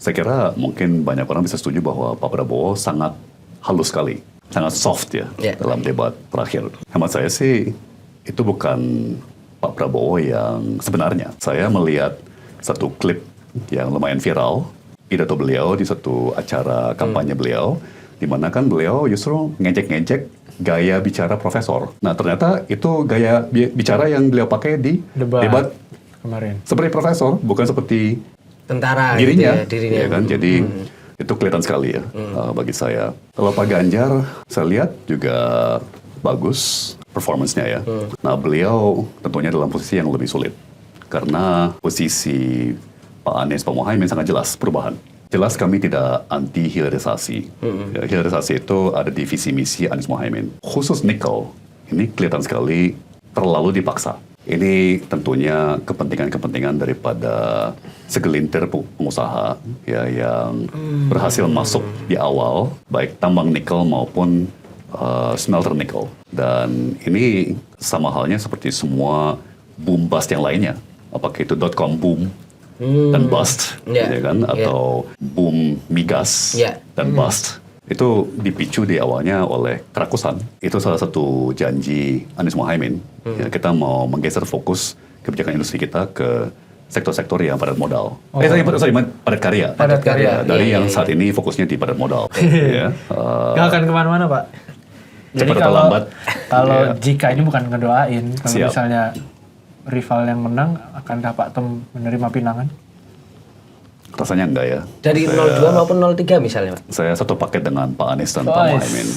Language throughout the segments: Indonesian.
Saya kira mungkin banyak orang bisa setuju bahwa Pak Prabowo sangat halus sekali, sangat soft ya dalam debat terakhir. Hemat saya sih itu bukan Pak Prabowo yang sebenarnya. Saya melihat satu klip yang lumayan viral, pidato beliau di satu acara kampanye beliau, di mana kan beliau justru ngejek-ngejek gaya bicara profesor. Nah ternyata itu gaya bicara yang beliau pakai di debat kemarin. Seperti profesor, bukan seperti tentara dirinya. gitu ya, Ya kan? Jadi itu kelihatan sekali ya bagi saya. Kalau Pak Ganjar, saya lihat juga bagus performance-nya ya. Nah beliau tentunya dalam posisi yang lebih sulit. Karena posisi Pak Anies, Pak Muhaimin sangat jelas perubahan. Jelas kami tidak anti hilirisasi. Ya, hilirisasi itu ada di visi misi Anies Muhaimin. Khusus nikel, ini kelihatan sekali terlalu dipaksa. Ini tentunya kepentingan-kepentingan daripada segelintir pengusaha ya yang berhasil masuk di awal, baik tambang nikel maupun smelter nikel. Dan ini sama halnya seperti semua boom bust yang lainnya. Apakah itu .com boom dan bust, ya kan? Atau boom migas dan bust. Itu dipicu di awalnya oleh kerakusan. Itu salah satu janji Anies Muhaimin. Ya, kita mau menggeser fokus kebijakan industri kita ke sektor-sektor yang padat modal. Padat karya. Padat karya. Dari yang saat ini fokusnya di padat modal. Ya. Gak akan kemana-mana, Pak. Jadi kalau jika ini bukan ngedoain, kalau misalnya rival yang menang, akankah Pak Tom menerima pinangan? Rasanya enggak ya. Dari 02 maupun 03 misalnya, Pak? Saya satu paket dengan Pak Anies dan Pak Muhaimin.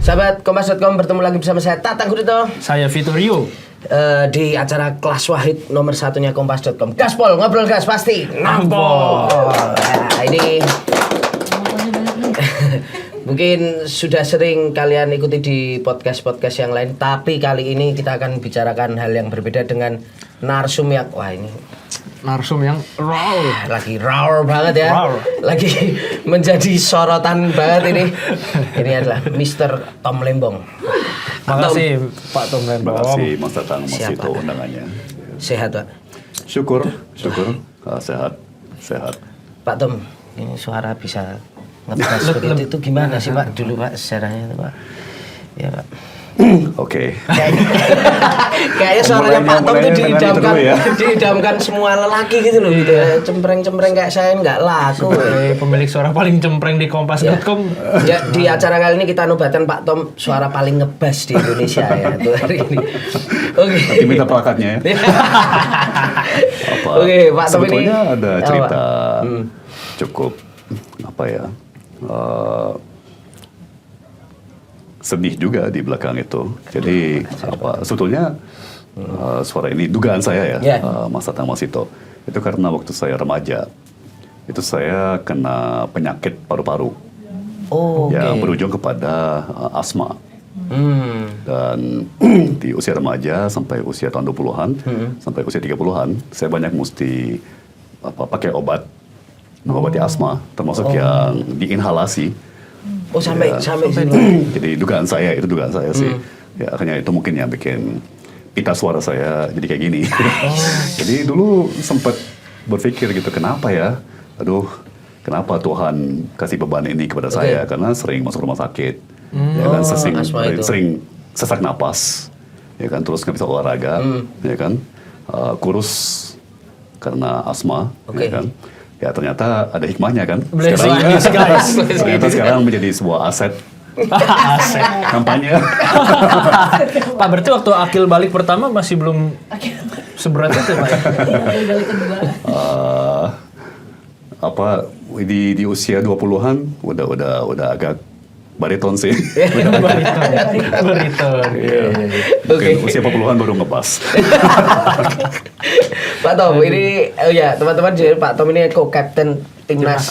Sahabat Kompas.com, bertemu lagi bersama saya Tatang Gurito. Saya Vitorio. Di acara kelas wahid nomor satunya Kompas.com. Gaspol, ngobrol gas pasti nampol. Nah, ini mungkin sudah sering kalian ikuti di podcast-podcast yang lain, tapi kali ini kita akan bicarakan hal yang berbeda dengan narsum yang narsum yang raw, lagi raw banget ya, raw. Lagi menjadi sorotan banget ini. Ini adalah Mr. Tom Lembong. Makasih Pak Tom Lembong. Makasih Mas Tatang, Mas Vito undangannya. Sehat, Pak? Syukur. Sehat. Pak Tom, ini suara bisa ngebas seperti itu gimana sih Pak dulu Pak sejarahnya itu Pak? Ya Pak. Oke. Kayaknya suaranya Pak Tom tuh diidamkan semua lelaki gitu loh gitu ya. Cempreng-cempreng kayak saya nggak laku. Sebagai pemilik suara paling cempreng di Kompas.com. Ya, di acara kali ini kita nobatkan Pak Tom suara paling ngebas di Indonesia ya tuh hari ini. Oke. Nanti minta plakatnya ya. Oke, Pak Tom ini sebetulnya ada cerita cukup sedih juga di belakang itu. Jadi sebetulnya suara ini dugaan saya ya, Mas Tatang, Mas Vito. Itu karena waktu saya remaja, itu saya kena penyakit paru-paru yang berujung kepada asma. Dan di usia remaja sampai usia tahun 20-an, sampai usia 30-an, saya banyak mesti pakai obat mengobati asma, termasuk yang diinhalasi. Sampai jadi dugaan saya sih. Ya akhirnya itu mungkin yang bikin pita suara saya jadi kayak gini. Jadi dulu sempat berpikir gitu, kenapa ya? Kenapa Tuhan kasih beban ini kepada saya? Karena sering masuk rumah sakit. Ya kan sering sesak napas. Ya kan terus nggak bisa olahraga, ya kan? Kurus karena asma, ya kan? Ya ternyata ada hikmahnya kan. Sekarang menjadi sebuah aset. Kampanye. Pak, berarti waktu akil balik pertama masih belum seberat itu Pak? Di usia 20-an udah agak bariton sih. Bariton. Mungkin usia 40-an baru ngebas. Pak Tom, ini teman-teman, Pak Tom ini co-captain timnas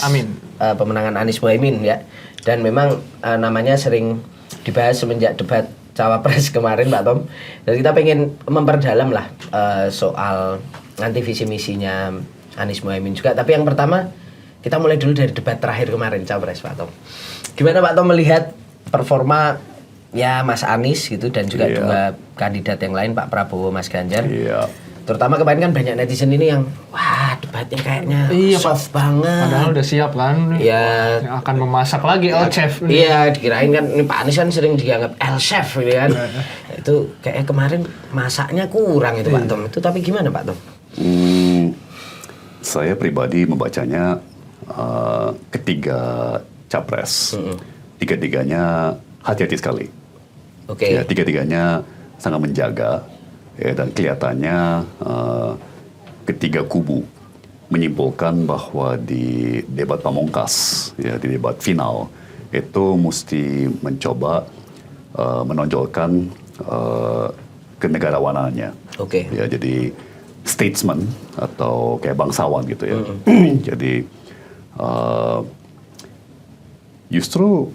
pemenangan Anies Muhaimin ya. Dan memang namanya sering dibahas semenjak debat cawapres kemarin Pak Tom. Dan kita pengen memperdalam lah soal nanti visi misinya Anies Mohaimin juga. Tapi yang pertama kita mulai dulu dari debat terakhir kemarin cawapres Pak Tom. Gimana Pak Tom melihat performa ya Mas Anies gitu dan juga dua kandidat yang lain Pak Prabowo, Mas Ganjar. Terutama kemarin kan banyak netizen ini yang wah debatnya kayaknya soft banget. Padahal udah siap kan? Iya. Yang akan memasak lagi El Chef. Iya, dikirain kan ini Pak Anies kan sering dianggap El Chef gitu kan. Itu kayak kemarin masaknya kurang itu Pak Tom. Itu tapi gimana Pak Tom? Saya pribadi membacanya ketiga capres, tiga-tiganya hati-hati sekali. Oke. Ya, tiga-tiganya sangat menjaga. Ya, dan kelihatannya ketiga kubu menyimpulkan bahwa di debat pamungkas, ya, di debat final itu mesti mencoba menonjolkan kenegarawanannya. Oke. Ya, jadi statesman atau kayak bangsawan gitu ya. Jadi justru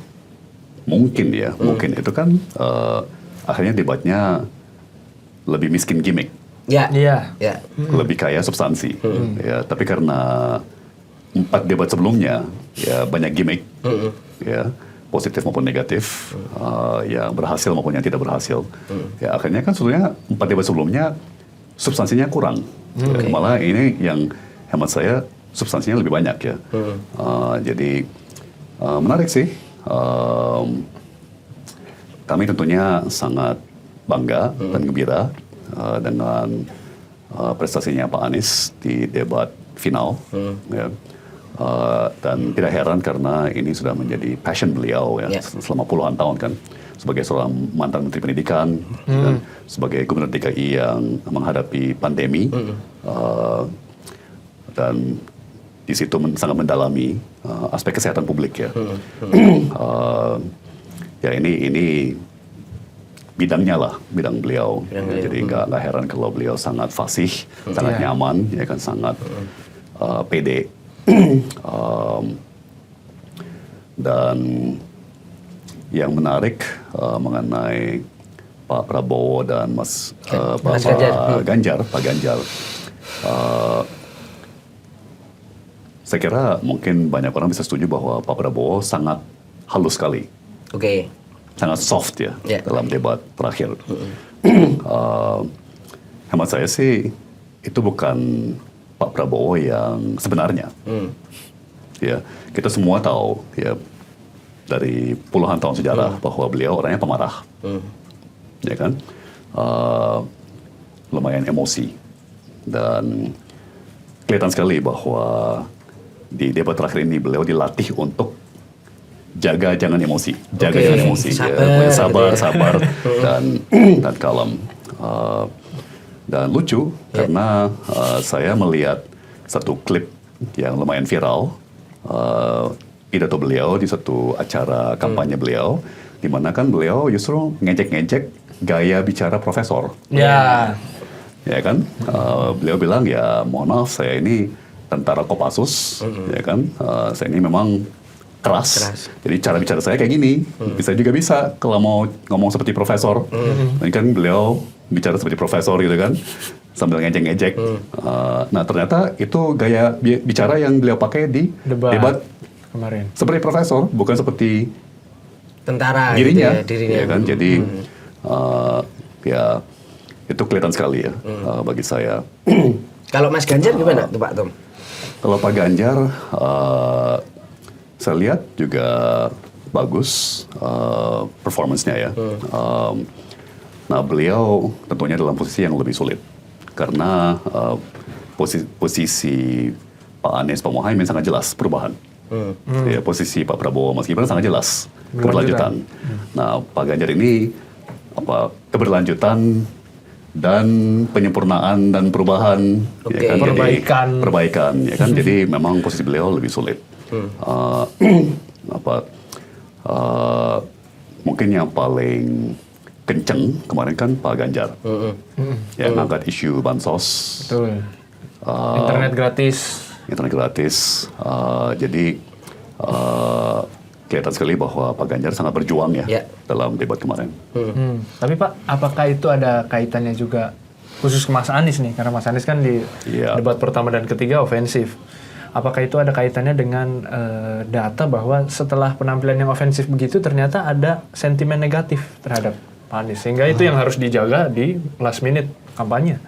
mungkin itu kan akhirnya debatnya lebih miskin gimmick, Ya. lebih kaya substansi. Ya, tapi karena 4 debat sebelumnya ya banyak gimmick, ya positif maupun negatif, yang berhasil maupun yang tidak berhasil. Ya akhirnya kan sebetulnya 4 debat sebelumnya substansinya kurang. Ya, malah ini yang hemat saya substansinya lebih banyak ya. Jadi menarik sih. Kami tentunya sangat bangga dan gembira dengan prestasinya Pak Anies di debat final, ya. Dan tidak heran karena ini sudah menjadi passion beliau ya, selama puluhan tahun kan, sebagai seorang mantan Menteri Pendidikan dan sebagai Gubernur DKI yang menghadapi pandemi, dan di situ sangat mendalami aspek kesehatan publik ya. Ya ini bidangnya lah, bidang beliau. Jadi nggak heran kalau beliau sangat fasih, sangat nyaman, ya kan, sangat pede. Dan yang menarik mengenai Pak Prabowo dan Pak Ganjar, saya kira mungkin banyak orang bisa setuju bahwa Pak Prabowo sangat halus sekali. Oke. Sangat soft ya dalam debat terakhir. Hemat saya sih itu bukan Pak Prabowo yang sebenarnya. Ya, kita semua tahu ya dari puluhan tahun sejarah bahwa beliau orangnya pemarah, ya kan, lumayan emosi, dan kelihatan sekali bahwa di debat terakhir ini beliau dilatih untuk jaga jangan emosi, jangan emosi, sabar, dan kalem. Dan lucu karena saya melihat satu klip yang lumayan viral, pidato beliau di satu acara kampanye beliau, di mana kan beliau justru ngejek-ngejek gaya bicara profesor. Ya kan, beliau bilang ya mohon maaf saya ini tentara Kopassus, ya kan, saya ini memang keras. Jadi cara bicara saya kayak gini, bisa kalau mau ngomong seperti profesor. Dan kan beliau bicara seperti profesor gitu kan, sambil ngejek-ngejek. Nah ternyata itu gaya bicara yang beliau pakai di debat kemarin. Seperti profesor, bukan seperti tentara dirinya. Gitu ya. Ya kan, jadi ya itu kelihatan sekali ya bagi saya. Kalau Mas Ganjar gimana tuh Pak Tom? Kalau Pak Ganjar, saya lihat juga bagus performance-nya ya. Nah beliau tentunya dalam posisi yang lebih sulit karena posisi Pak Anies, Pak Mohaimin sangat jelas perubahan. Ya, posisi Pak Prabowo, Mas Gibran sangat jelas keberlanjutan. Nah Pak Ganjar ini keberlanjutan dan penyempurnaan dan perubahan, ya kan, perbaikan, ya kan. Jadi memang posisi beliau lebih sulit. Mungkin yang paling kenceng kemarin kan Pak Ganjar, yang angkat isu bansos, internet gratis. Jadi kelihatan sekali bahwa Pak Ganjar sangat berjuang ya Ya. dalam debat kemarin. Tapi Pak, apakah itu ada kaitannya juga khusus ke Mas Anies nih? Karena Mas Anies kan di Iya. debat pertama dan ketiga ofensif. Apakah itu ada kaitannya dengan data bahwa setelah penampilan yang ofensif begitu ternyata ada sentimen negatif terhadap Pak Anies? Sehingga itu yang harus dijaga di last minute kampanye.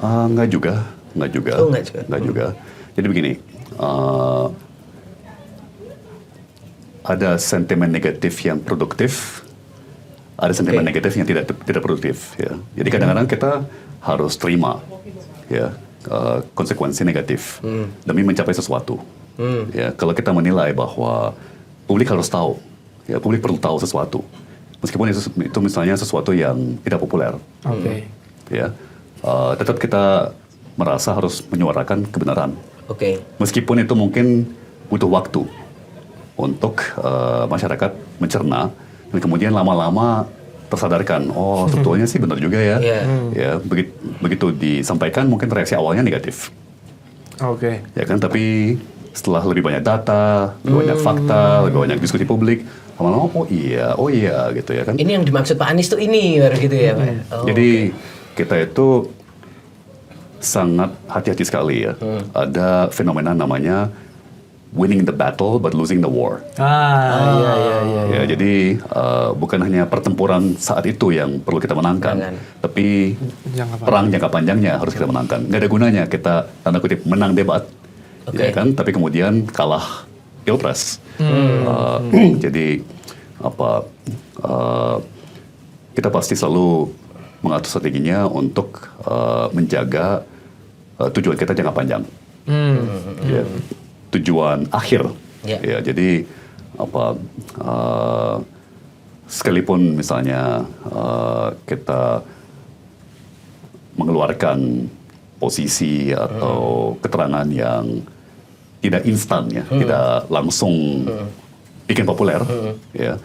Enggak juga. Oh, enggak juga. Jadi begini, ada sentimen negatif yang produktif, ada sentimen negatif yang tidak produktif. Ya. Jadi kadang-kadang kita harus terima ya konsekuensi negatif demi mencapai sesuatu. Ya, kalau kita menilai bahwa publik harus tahu, ya publik perlu tahu sesuatu, meskipun itu misalnya sesuatu yang tidak populer. Oke. Ya, tetap kita merasa harus menyuarakan kebenaran. Meskipun itu mungkin butuh waktu untuk masyarakat mencerna dan kemudian lama-lama tersadarkan, oh sebetulnya sih benar juga ya. Ya, begitu disampaikan mungkin reaksi awalnya negatif. Oke. Ya kan, tapi setelah lebih banyak data, lebih banyak fakta, lebih banyak diskusi publik, lama-lama oh iya gitu ya kan. Ini yang dimaksud Pak Anies tuh ini baru gitu ya Pak. Jadi kita itu sangat hati-hati sekali ya. Ada fenomena namanya winning the battle but losing the war. Iya. Ya, jadi bukan hanya pertempuran saat itu yang perlu kita menangkan, tapi perang jangka panjangnya harus kita menangkan. Nggak ada gunanya kita tanda kutip menang debat, ya kan? Tapi kemudian kalah pilpres. Jadi kita pasti selalu mengatur strateginya untuk menjaga tujuan kita jangka panjang. Ya, tujuan akhir. Ya, jadi sekalipun misalnya kita mengeluarkan posisi atau keterangan yang tidak instan ya, tidak langsung bikin populer, ya,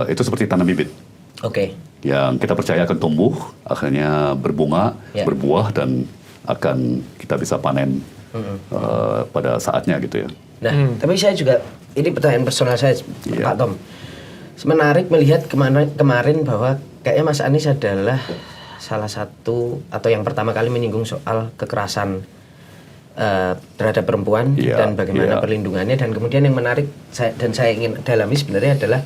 itu seperti tanam bibit. Yang kita percaya akan tumbuh, akhirnya berbunga, berbuah dan akan kita bisa panen pada saatnya gitu ya. Nah, tapi saya juga, ini pertanyaan personal saya, Pak Tom. Menarik melihat kemarin bahwa kayaknya Mas Anies adalah salah satu atau yang pertama kali menyinggung soal kekerasan terhadap perempuan dan bagaimana perlindungannya. Dan kemudian yang menarik dan saya ingin dalami sebenarnya adalah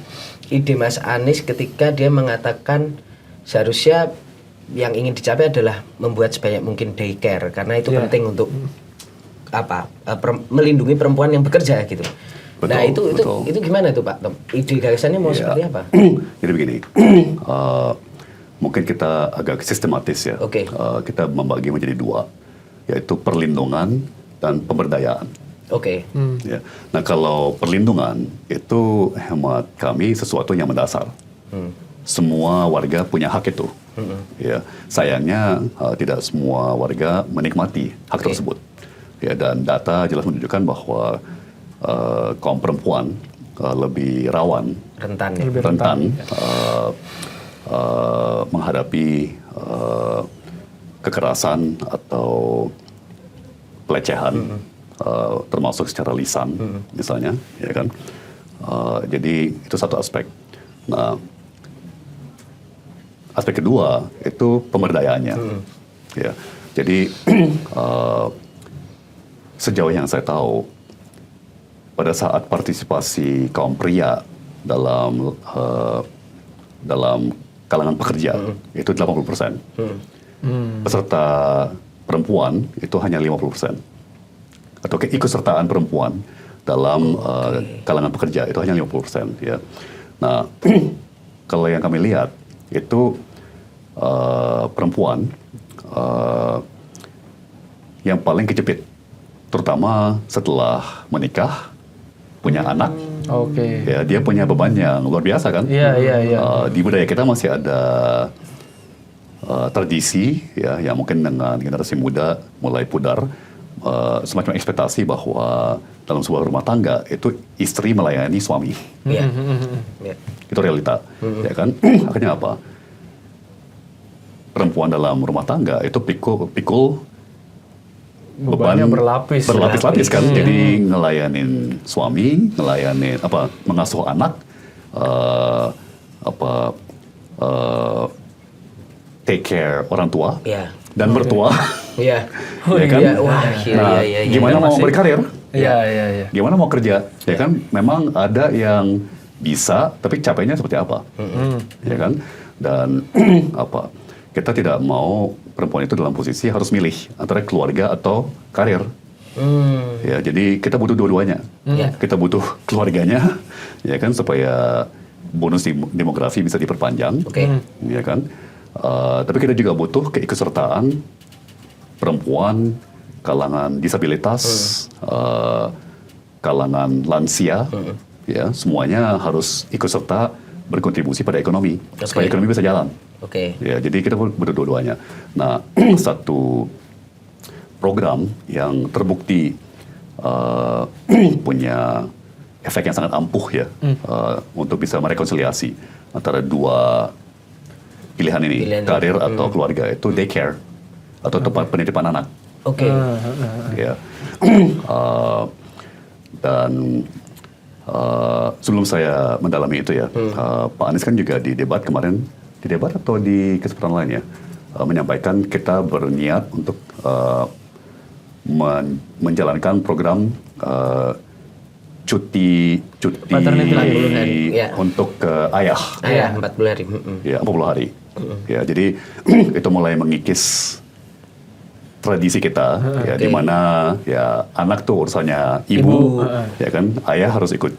ide Mas Anies ketika dia mengatakan seharusnya yang ingin dicapai adalah membuat sebanyak mungkin daycare karena itu penting untuk melindungi perempuan yang bekerja gitu. Betul, Nah itu gimana tuh Pak Tom? Ide gagasannya mau seperti apa? Jadi begini, mungkin kita agak sistematis ya. Kita membagi menjadi dua, yaitu perlindungan dan pemberdayaan. Ya. Nah kalau perlindungan itu hemat kami sesuatu yang mendasar. Semua warga punya hak itu. Ya, sayangnya tidak semua warga menikmati hak tersebut. Ya, dan data jelas menunjukkan bahwa kaum perempuan lebih rawan, rentan menghadapi kekerasan atau pelecehan, termasuk secara lisan, misalnya, ya kan? Jadi itu satu aspek. Nah, aspek kedua itu pemberdayaannya. Ya, jadi sejauh yang saya tahu, pada saat partisipasi kaum pria dalam kalangan pekerja itu 80%. Peserta perempuan itu hanya 50%. Atau keikutsertaan perempuan dalam kalangan pekerja itu hanya 50%. Ya. Nah, kalau yang kami lihat itu perempuan yang paling kejepit, terutama setelah menikah, punya anak. Ya, dia punya beban yang luar biasa kan. Di budaya kita masih ada tradisi ya yang mungkin dengan generasi muda mulai pudar, semacam ekspektasi bahwa dalam sebuah rumah tangga itu istri melayani suami. Itu realita, ya kan? Akhirnya apa? Perempuan dalam rumah tangga itu pikul Bebannya berlapis. berlapis-lapis kan. Jadi ngelayanin suami, ngelayanin mengasuh anak, eh, take care orang tua Iya. dan mertua. Iya. Ya kan? Iya. Wah, Nah, iya. gimana mau berkarir? Iya. Gimana mau kerja? Ya kan, memang ada yang bisa, tapi capeknya seperti apa? Ya kan? Dan kita tidak mau perempuan itu dalam posisi harus milih antara keluarga atau karir. Ya, jadi kita butuh dua-duanya. Kita butuh keluarganya, ya kan, supaya bonus demografi bisa diperpanjang, ya kan. Tapi kita juga butuh keikutsertaan perempuan, kalangan disabilitas, kalangan lansia, ya, semuanya harus ikut serta berkontribusi pada ekonomi supaya ekonomi bisa jalan. Ya, jadi kita butuh dua-duanya. Nah, satu program yang terbukti punya efek yang sangat ampuh ya untuk bisa merekonsiliasi antara dua pilihan ini, karir atau keluarga, itu daycare atau tempat penitipan anak. Ya. Dan sebelum saya mendalami itu ya, Pak Anies kan juga di debat kemarin, di debat atau di kesempatan lain ya, menyampaikan kita berniat untuk menjalankan program cuti untuk ayah. 40 hari. Ya, 40 hari. Ya, jadi itu mulai mengikis tradisi kita, ya, di mana ya anak tuh urusannya ibu, ya kan, ayah harus ikut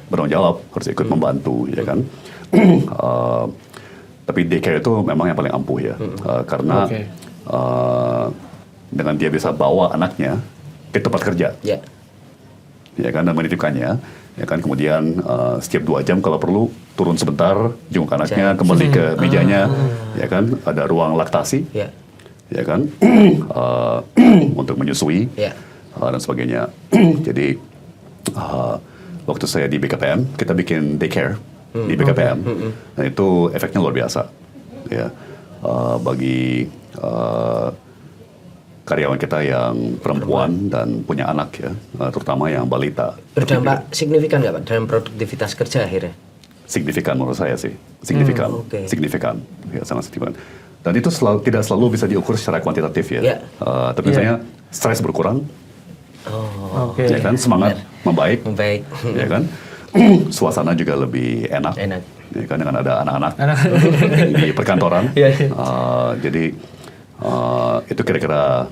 bertanggung jawab, harus ikut membantu, ya kan. Tapi daycare itu memang yang paling ampuh ya, karena dengan dia bisa bawa anaknya ke tempat kerja, ya kan, dan menitipkannya, ya kan, kemudian setiap 2 jam kalau perlu turun sebentar, jenguk anaknya, kembali ke mejanya, ya kan, ada ruang laktasi, ya kan, untuk menyusui dan sebagainya. Jadi waktu saya di BKPM, kita bikin daycare di BKPM, dan itu efeknya luar biasa, ya, bagi karyawan kita yang perempuan dan punya anak ya, terutama yang balita. Berdampak signifikan nggak Pak dalam produktivitas kerja akhirnya? Signifikan menurut saya sih, signifikan, ya, sangat signifikan. Dan itu tidak selalu bisa diukur secara kuantitatif ya. Tapi misalnya stres berkurang, ya kan, semangat membaik, ya kan, suasana juga lebih enak. Ya kan, dengan ada anak-anak di perkantoran. Jadi itu kira-kira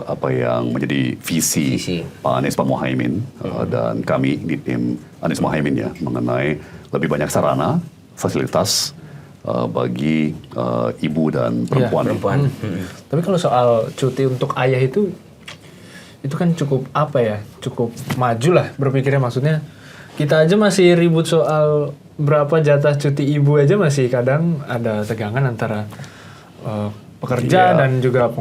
apa yang menjadi visi Pak Anies, Pak Muhaimin, dan kami di tim Anies Muhaimin ya, mengenai lebih banyak sarana, fasilitas bagi ibu dan perempuan. Tapi kalau soal cuti untuk ayah itu kan cukup cukup maju lah berpikirnya, maksudnya kita aja masih ribut soal berapa jatah cuti ibu aja, masih kadang ada tegangan antara pekerja dan juga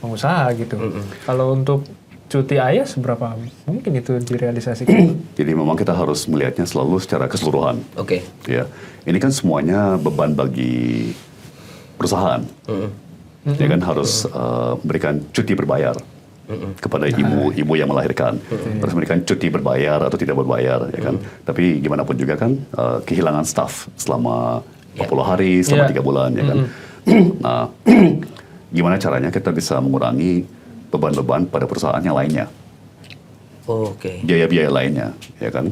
pengusaha gitu. Kalau untuk cuti ayah seberapa mungkin itu direalisasikan? Jadi memang kita harus melihatnya selalu secara keseluruhan. Ya, ini kan semuanya beban bagi perusahaan. Ya kan, harus memberikan cuti berbayar kepada ibu yang melahirkan, harus memberikan cuti berbayar atau tidak berbayar, ya kan. Tapi gimana pun juga kan kehilangan staff selama 40 hari, selama 3 bulan, ya kan. Nah, gimana caranya kita bisa mengurangi beban-beban pada perusahaan yang lainnya, biaya-biaya lainnya, ya kan,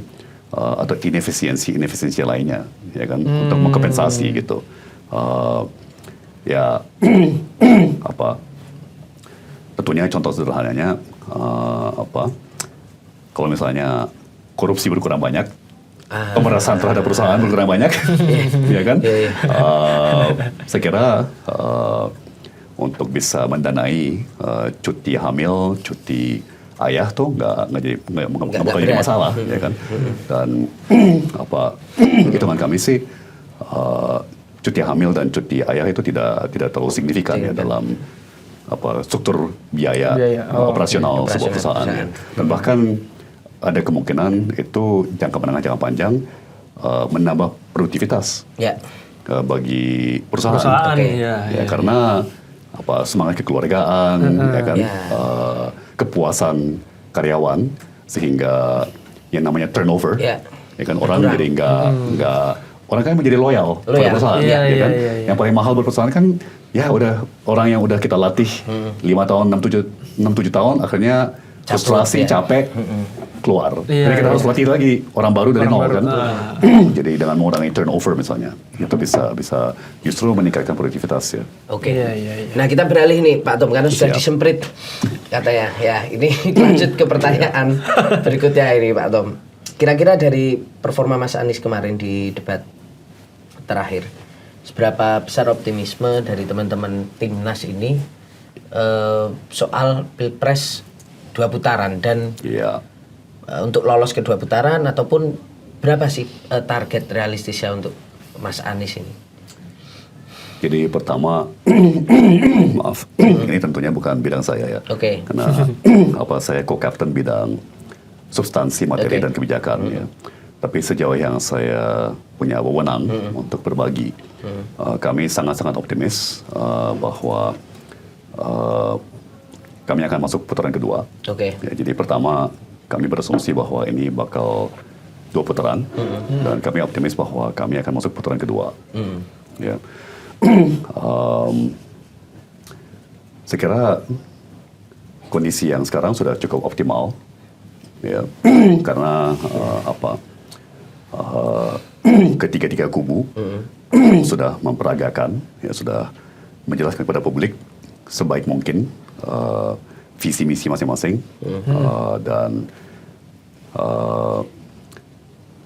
atau inefisiensi lainnya, ya kan, untuk mengkompensasi gitu. Ya, tentunya contoh sederhananya, kalau misalnya korupsi berkurang banyak, pemerasan terhadap perusahaan berkurang banyak, ya kan, saya kira untuk bisa mendanai cuti hamil, cuti ayah tuh nggak bakal jadi masalah, ya kan. Dan hitungan kami sih cuti hamil dan cuti ayah itu tidak terlalu signifikan ya dalam struktur biaya operasional sebuah perusahaan. Ya. Dan bahkan ada kemungkinan itu jangka menengah, jangka panjang menambah produktivitas bagi perusahaan. Ya, karena semangat kekeluargaan, ya kan, kepuasan karyawan, sehingga yang namanya turnover, ya kan, orang Kurang. jadi nggak orang kan menjadi loyal pada perusahaan, Iya, ya kan. iya. Yang paling mahal buat perusahaan kan, ya udah orang yang udah kita latih 5 tahun, 6-7 tahun, akhirnya frustrasi, capek, keluar. Iya, Jadi kita harus latih lagi orang baru dari nol kan. Jadi dengan mengurangi turnover misalnya, itu bisa justru meningkatkan produktivitas ya. Oke. Iya. Nah, kita beralih nih Pak Tom, karena sudah Siap. disemprit katanya. Ya, ini lanjut ke pertanyaan berikutnya ini Pak Tom. Kira-kira dari performa Mas Anies kemarin di debat terakhir, seberapa besar optimisme dari teman-teman timnas ini soal pilpres 2 putaran dan Iya. untuk lolos ke 2 putaran, ataupun berapa sih target realistisnya untuk Mas Anies ini? Jadi pertama, maaf, ini tentunya bukan bidang saya ya. Oke. Karena saya co-captain bidang substansi, materi, dan kebijakan ya. Tapi sejauh yang saya punya wewenang untuk berbagi, kami sangat-sangat optimis bahwa kami akan masuk putaran kedua. Oke. Ya, jadi pertama, kami berasumsi bahwa ini bakal 2 putaran, dan kami optimis bahwa kami akan masuk putaran kedua. Ya. Saya kira kondisi yang sekarang sudah cukup optimal, ya, karena ketiga-tiga kubu sudah memperagakan, ya, sudah menjelaskan kepada publik sebaik mungkin visi misi masing-masing, dan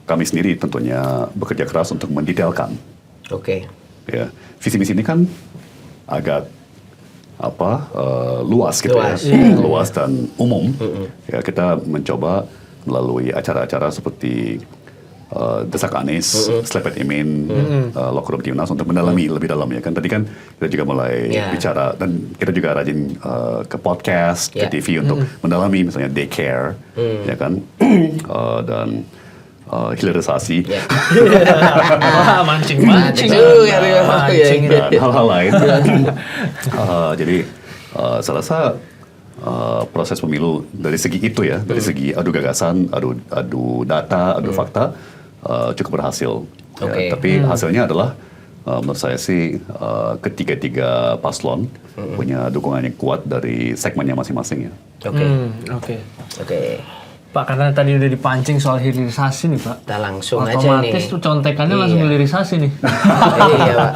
kami sendiri tentunya bekerja keras untuk mendetailkan. Oke. Ya, visi misi ini kan agak luas gitu Luas. ya, luas dan umum. Ya, kita mencoba melalui acara-acara seperti Desak Anies, Slepet Imin, Locker Room Timnas untuk mendalami lebih dalam ya kan. Tadi kan kita juga mulai bicara, dan kita juga rajin ke podcast, ke TV untuk mendalami misalnya daycare, ya kan, dan hilirisasi. Mancing. Dan hal-hal lain. Jadi saya rasa proses pemilu dari segi itu ya, dari segi adu gagasan, adu data, adu fakta, cukup berhasil. Ya, tapi hasilnya adalah menurut saya sih ketiga-tiga paslon punya dukungan yang kuat dari segmennya masing-masing ya. Oke. Pak, karena tadi udah dipancing soal hilirisasi nih Pak. Kita langsung aja nih. Otomatis tuh contekannya langsung hilirisasi nih. Iya Pak.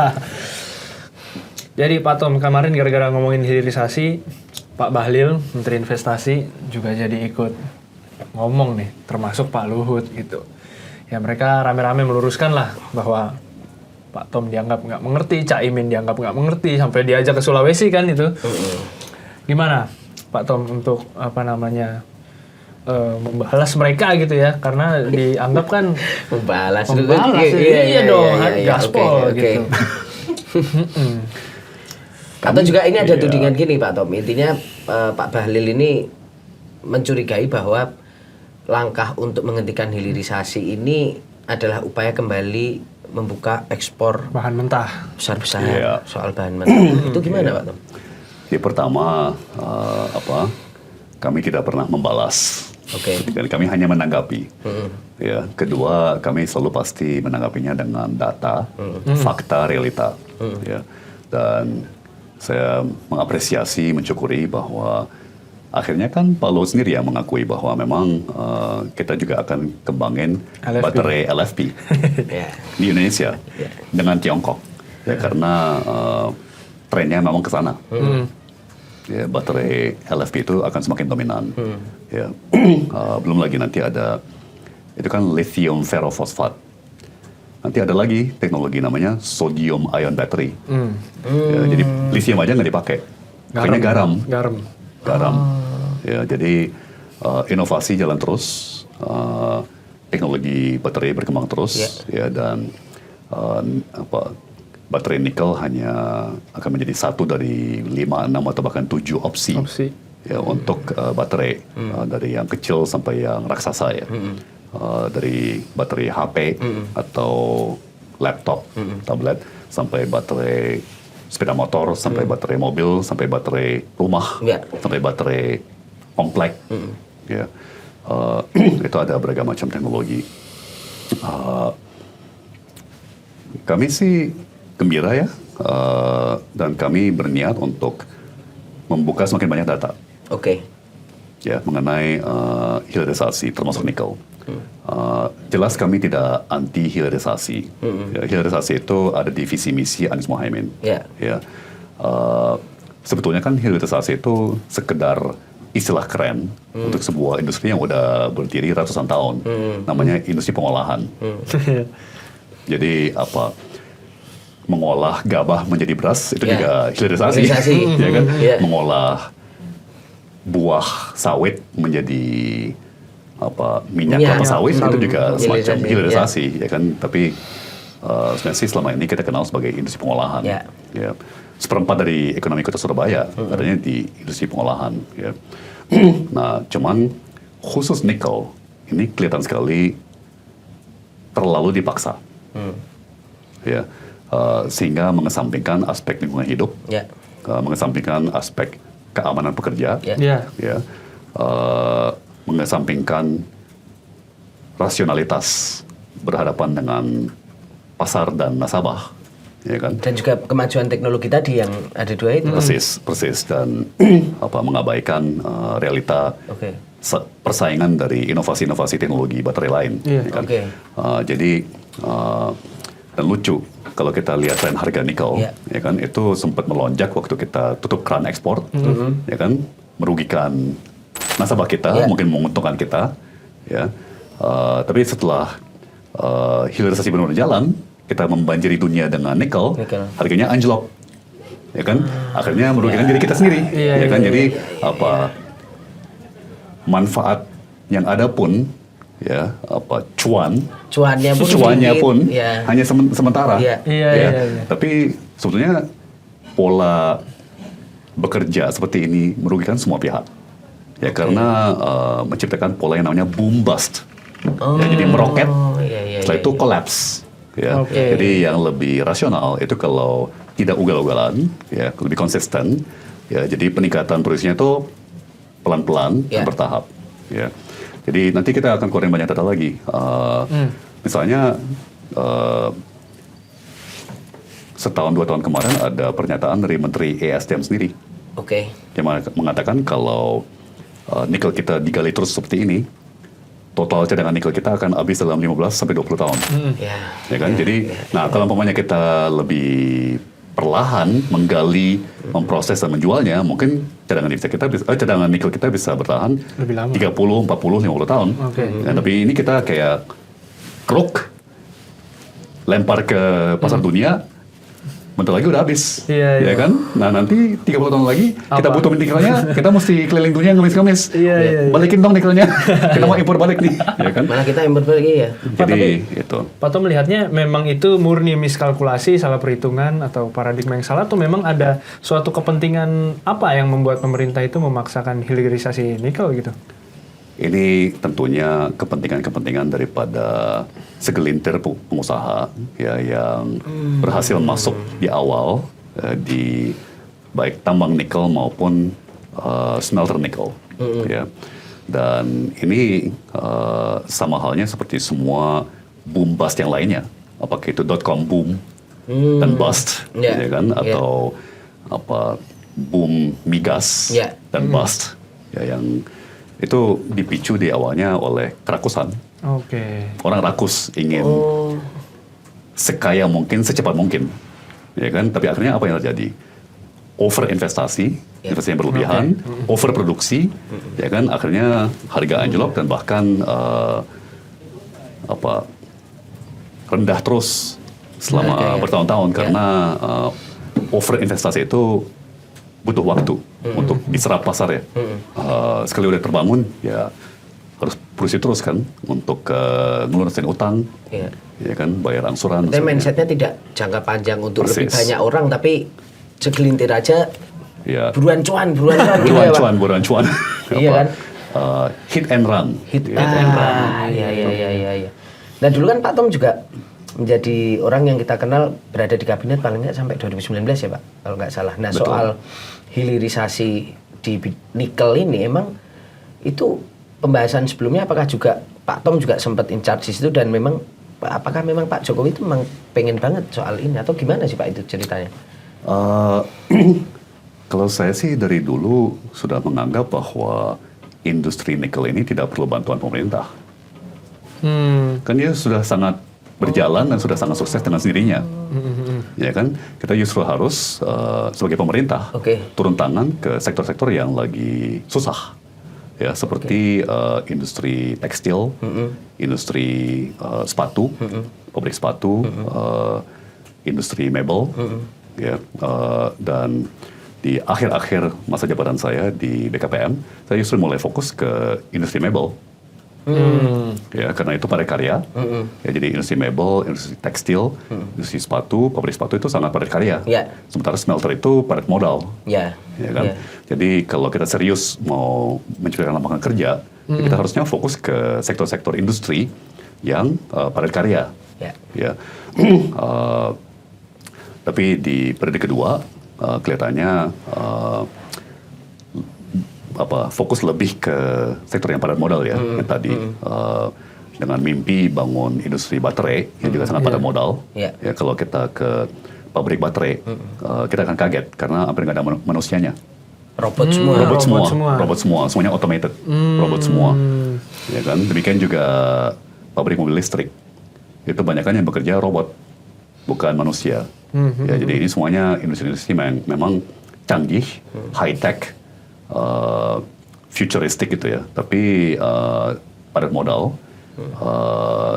Jadi Pak Tom, kemarin gara-gara ngomongin hilirisasi, Pak Bahlil, Menteri Investasi, juga jadi ikut ngomong nih, termasuk Pak Luhut gitu. Ya mereka rame-rame meluruskan lah bahwa Pak Tom dianggap nggak mengerti, Cak Imin dianggap nggak mengerti, sampai diajak ke Sulawesi kan itu. Gimana Pak Tom untuk membalas mereka gitu ya, karena dianggap kan membalas iya dong, gaspol gitu. Atau juga ini ada tudingan gini Pak Tom, intinya Pak Bahlil ini mencurigai bahwa langkah untuk menghentikan hilirisasi ini adalah upaya kembali membuka ekspor bahan mentah besar-besar soal bahan mentah. Itu gimana Pak Tom? Ya, pertama kami tidak pernah membalas. Dan kami hanya menanggapi. Ya, kedua, kami selalu pasti menanggapinya dengan data, fakta, realita. Ya, dan saya mengapresiasi, mensyukuri bahwa akhirnya kan Pak Luhut sendiri yang mengakui bahwa memang kita juga akan kembangin baterai LFP di Indonesia dengan Tiongkok. Ya, karena trennya memang ke sana. Ya, baterai LFP itu akan semakin dominan. Ya, belum lagi nanti ada itu kan lithium ferrofosfat. Nanti ada lagi teknologi namanya sodium ion battery. Ya, jadi lithium aja nggak dipakai, pakainya garam. Ya, jadi inovasi jalan terus, teknologi baterai berkembang terus, ya, dan baterai nikel hanya akan menjadi satu dari 5, 6 atau bahkan 7 opsi. Ya, untuk baterai dari yang kecil sampai yang raksasa ya. Dari baterai HP atau laptop, tablet, sampai baterai sepeda motor, sampai baterai mobil, sampai baterai rumah, Ya. sampai baterai komplek. Ya. Itu ada beragam macam teknologi. Kami sih gembira ya, dan kami berniat untuk membuka semakin banyak data Oke. ya mengenai hilirisasi termasuk nikel. Jelas kami tidak anti hilirisasi. Ya, hilirisasi itu ada di visi misi Anies Mohaimin. Ya. Ya. Sebetulnya kan hilirisasi itu sekedar istilah keren untuk sebuah industri yang udah berdiri ratusan tahun. Namanya industri pengolahan. Jadi mengolah gabah menjadi beras itu Ya. juga hilirisasi. Hilirisasi. Ya kan? Ya. Mengolah buah sawit menjadi minyak Minyak kelapa sawit itu juga semacam hilirisasi, hilirisasi ya kan. Tapi sebenarnya sih selama ini kita kenal sebagai industri pengolahan. Ya. Ya. 1/4 dari ekonomi kota Surabaya adanya di industri pengolahan. Ya. Nah, cuman khusus nikel ini kelihatan sekali terlalu dipaksa. Ya. Sehingga mengesampingkan aspek lingkungan hidup, Ya. mengesampingkan aspek keamanan pekerja, Ya. ya, mengesampingkan rasionalitas berhadapan dengan pasar dan nasabah, ya kan? Dan juga kemajuan teknologi tadi yang ada dua itu. Persis dan mengabaikan realita Oke. persaingan dari inovasi-inovasi teknologi baterai lain. Iya. Ya kan? Oke. Jadi dan lucu kalau kita lihat tren harga nikel, Iya. ya kan itu sempat melonjak waktu kita tutup keran ekspor, ya kan merugikan nasabah kita, Iya. mungkin menguntungkan kita, ya. Tapi setelah hilirisasi benar-benar jalan, kita membanjiri dunia dengan nikel, Nikel. harganya anjlok, ya kan? Akhirnya merugikan diri kita sendiri, Iya, ya kan? iya, Jadi manfaat yang ada pun, ya Cuannya pun sedikit, ya. hanya sementara. Iya. Iya, Ya. iya. Tapi sebetulnya pola bekerja seperti ini merugikan semua pihak. Ya karena menciptakan pola yang namanya boom bust. Ya, jadi meroket, iya, setelah itu collapse. Ya. Oke. Jadi yang lebih rasional itu kalau tidak ugal-ugalan, ya lebih konsisten. Ya, jadi peningkatan produksinya itu pelan-pelan dan Ya. bertahap. Ya. Jadi nanti kita akan keluarin banyak data lagi. Misalnya setahun 2 tahun kemarin ada pernyataan dari Menteri ESDM sendiri Oke. yang mengatakan kalau nikel kita digali terus seperti ini, total cadangan nikel kita akan habis dalam 15 sampai 20 tahun. Ya. Ya kan? Jadi, nah kalau umpamanya kita lebih perlahan menggali, memproses dan menjualnya, mungkin cadangan nikel kita bisa bertahan Lebih lama. 30, 40, 50 tahun. Oke. Ya, tapi ini kita kayak kruk, lempar ke pasar dunia, bentar lagi udah habis. Iya, ya iya. kan? Nah nanti 30 tahun lagi kita Apa? butuh nikelnya, kita mesti keliling dunia ngemis-ngemis. Iya, iya, iya. Balikin dong nikelnya. Kita mau impor balik nih, ya kan? Malah kita import lagi ya. Jadi itu. Pak Tom melihatnya memang itu murni miskalkulasi, salah perhitungan atau paradigma yang salah, atau memang ada suatu kepentingan apa yang membuat pemerintah itu memaksakan hilirisasi nikel gitu? Ini tentunya kepentingan-kepentingan daripada segelintir pengusaha ya yang berhasil masuk di awal di baik tambang nikel maupun smelter nikel. Ya. Dan ini sama halnya seperti semua boom bust yang lainnya. Apakah itu .com boom dan bust, Ya. ya kan? Atau boom migas Ya. dan bust, ya yang itu dipicu di awalnya oleh kerakusan. Oke. Orang rakus ingin sekaya mungkin, secepat mungkin, ya kan? Tapi akhirnya apa yang terjadi? Overinvestasi, investasi yang berlebihan, overproduksi, ya kan? Akhirnya harga anjlok dan bahkan rendah terus selama bertahun-tahun karena overinvestasi itu butuh waktu untuk diserap pasar ya. Sekali udah terbangun ya harus produksi terus kan untuk ngelunasin utang, Iya. ya kan bayar angsuran. Tapi mindsetnya tidak jangka panjang untuk lebih Persis. banyak orang, tapi segelintir aja Ya. buruan cuan gitu ya, Pak. buruan cuan. Iya kan? Hit and run. Iya. Nah dulu kan Pak Tom juga menjadi orang yang kita kenal berada di kabinet paling nggak sampai 2019 ya Pak, kalau nggak salah. Nah, Betul. soal hilirisasi di nikel ini emang itu pembahasan sebelumnya apakah juga Pak Tom juga sempat in charge di situ dan memang apakah memang Pak Jokowi itu memang pengen banget soal ini atau gimana sih Pak itu ceritanya? Kalau saya sih dari dulu sudah menganggap bahwa industri nikel ini tidak perlu bantuan pemerintah. Kan dia sudah sangat berjalan dan sudah sangat sukses dengan sendirinya. Ya kan, kita justru harus sebagai pemerintah turun tangan ke sektor-sektor yang lagi susah. Ya, seperti industri tekstil, industri sepatu, pabrik sepatu, industri mebel, ya, dan di akhir-akhir masa jabatan saya di BKPM, saya justru mulai fokus ke industri mebel. Ya, karena itu padat karya. Ya, jadi industri mebel, industri tekstil, industri sepatu, pabrik sepatu itu sangat padat karya. Sementara smelter itu padat modal. Ya kan? Jadi kalau kita serius mau menciptakan lapangan kerja, ya kita harusnya fokus ke sektor-sektor industri yang padat karya. Ya. Tapi di periode kedua kelihatannya fokus lebih ke sektor yang padat modal ya, yang tadi dengan mimpi bangun industri baterai yang juga sangat padat modal. Ya, kalau kita ke pabrik baterai, kita akan kaget karena hampir nggak ada manusianya. Robot semua, semuanya automated, robot semua. Ya kan, demikian juga pabrik mobil listrik, itu banyakkan yang bekerja robot, bukan manusia. Ya, jadi ini semuanya industri-industri memang canggih, high tech. Futuristik gitu ya, tapi padat modal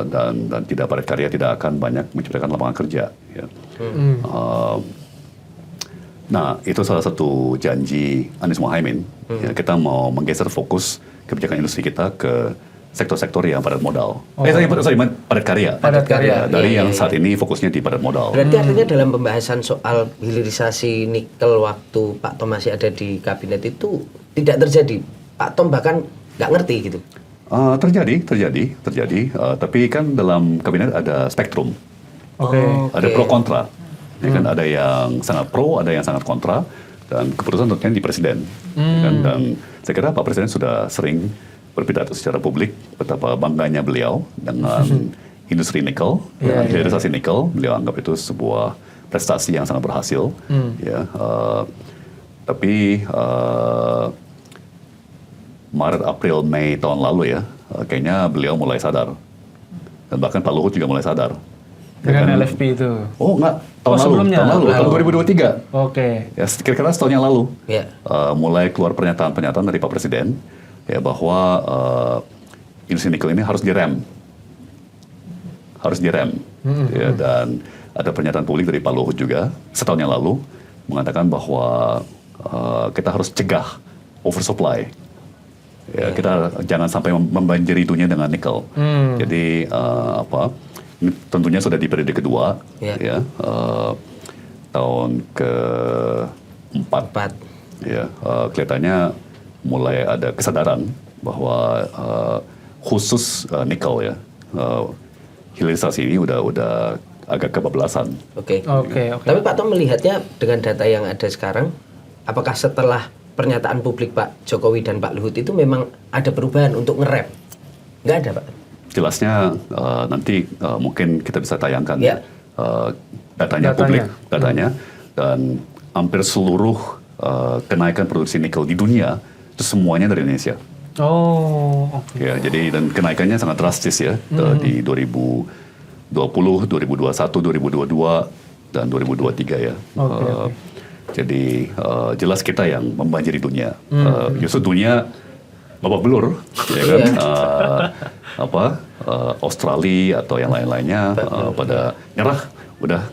dan tidak padat karya, tidak akan banyak menciptakan lapangan kerja. Ya. Nah, itu salah satu janji Anies Mohaimin. Ya, kita mau menggeser fokus kebijakan industri kita ke sektor-sektor yang padat modal. Padat karya. Dari yang saat ini fokusnya di padat modal. Berarti artinya dalam pembahasan soal hilirisasi nikel waktu Pak Tom masih ada di kabinet itu tidak terjadi. Pak Tom bahkan nggak ngerti gitu. Terjadi. Tapi kan dalam kabinet ada spektrum. Ada pro kontra. Ya kan, ada yang sangat pro, ada yang sangat kontra, dan keputusan tentunya di presiden. Ya kan? Dan saya kira Pak Presiden sudah sering berpidato secara publik betapa bangganya beliau dengan industri nikel, dengan hilirisasi nikel. Beliau anggap itu sebuah prestasi yang sangat berhasil. Ya, tapi Maret, April, Mei tahun lalu ya, kayaknya beliau mulai sadar, dan bahkan Pak Luhut juga mulai sadar. Dengan LFP itu? Oh enggak, tahun lalu, tahun 2023. Ya, kira-kira setahun yang lalu, mulai keluar pernyataan-pernyataan dari Pak Presiden. Ya, bahwa industri nikel ini harus direm. Ya, dan ada pernyataan publik dari Pak Luhut juga setahun yang lalu mengatakan bahwa kita harus cegah oversupply. Ya, kita jangan sampai membanjiri dunia dengan nikel. Jadi ini tentunya sudah di periode kedua, ya, tahun ke-4. Ya, kelihatannya mulai ada kesadaran bahwa khusus nikel ya, hilirisasi ini udah agak kebablasan. Tapi Pak Tom melihatnya dengan data yang ada sekarang, apakah setelah pernyataan publik Pak Jokowi dan Pak Luhut itu memang ada perubahan untuk ngerem? Nggak ada Pak? Jelasnya nanti mungkin kita bisa tayangkan datanya publik, dan hampir seluruh kenaikan produksi nikel di dunia itu semuanya dari Indonesia. Ya, jadi dan kenaikannya sangat drastis ya, di 2020, 2021, 2022 dan 2023 ya. Jadi jelas kita yang membanjiri dunia. Justru dunia babak belur, ya kan? Australia atau yang lain-lainnya pada nyerah, udah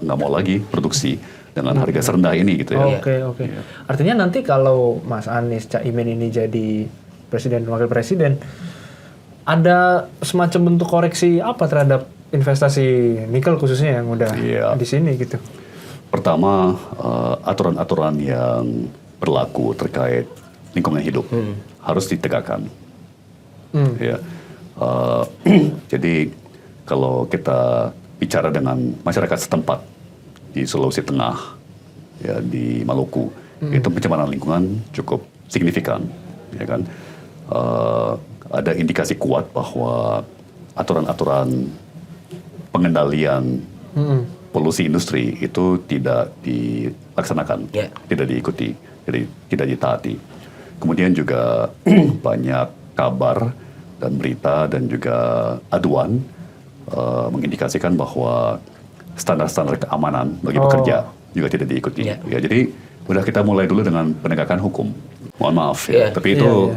nggak mau lagi produksi dengan harga serendah ini gitu ya. Ya. Artinya nanti kalau Mas Anies Caimin ini jadi presiden wakil presiden, ada semacam bentuk koreksi apa terhadap investasi nikel khususnya yang udah di sini gitu? Pertama, aturan-aturan yang berlaku terkait lingkungan hidup harus ditegakkan. Ya. Jadi kalau kita bicara dengan masyarakat setempat di Sulawesi Tengah, ya di Maluku, itu pencemaran lingkungan cukup signifikan, ya kan? Ada indikasi kuat bahwa aturan-aturan pengendalian polusi industri itu tidak dilaksanakan, tidak diikuti, jadi tidak ditaati. Kemudian juga banyak kabar dan berita dan juga aduan mengindikasikan bahwa standar-standar keamanan bagi pekerja juga tidak diikuti. Ya, jadi udah kita mulai dulu dengan penegakan hukum. Mohon maaf ya, tapi itu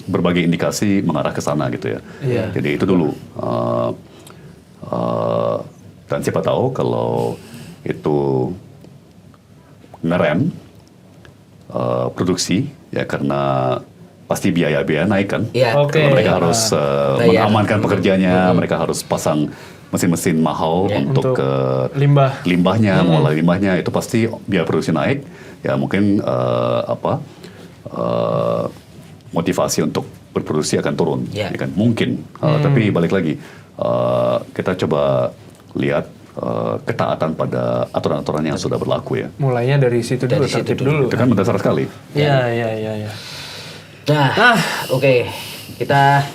berbagai indikasi mengarah ke sana gitu ya. Jadi itu dulu. Dan siapa tahu kalau itu ngerem produksi ya, karena pasti biaya-biaya naik kan. Karena mereka harus mengamankan pekerjanya, mereka harus pasang mesin-mesin mahal untuk limbahnya, mengolah limbahnya, itu pasti biaya produksi naik. Ya mungkin motivasi untuk berproduksi akan turun, ya kan? Mungkin. Tapi balik lagi, kita coba lihat ketaatan pada aturan-aturan yang sudah berlaku ya. Mulainya dari situ dulu, tertib dulu. Itu kan mendasar sekali. Iya. Nah, oke. Kita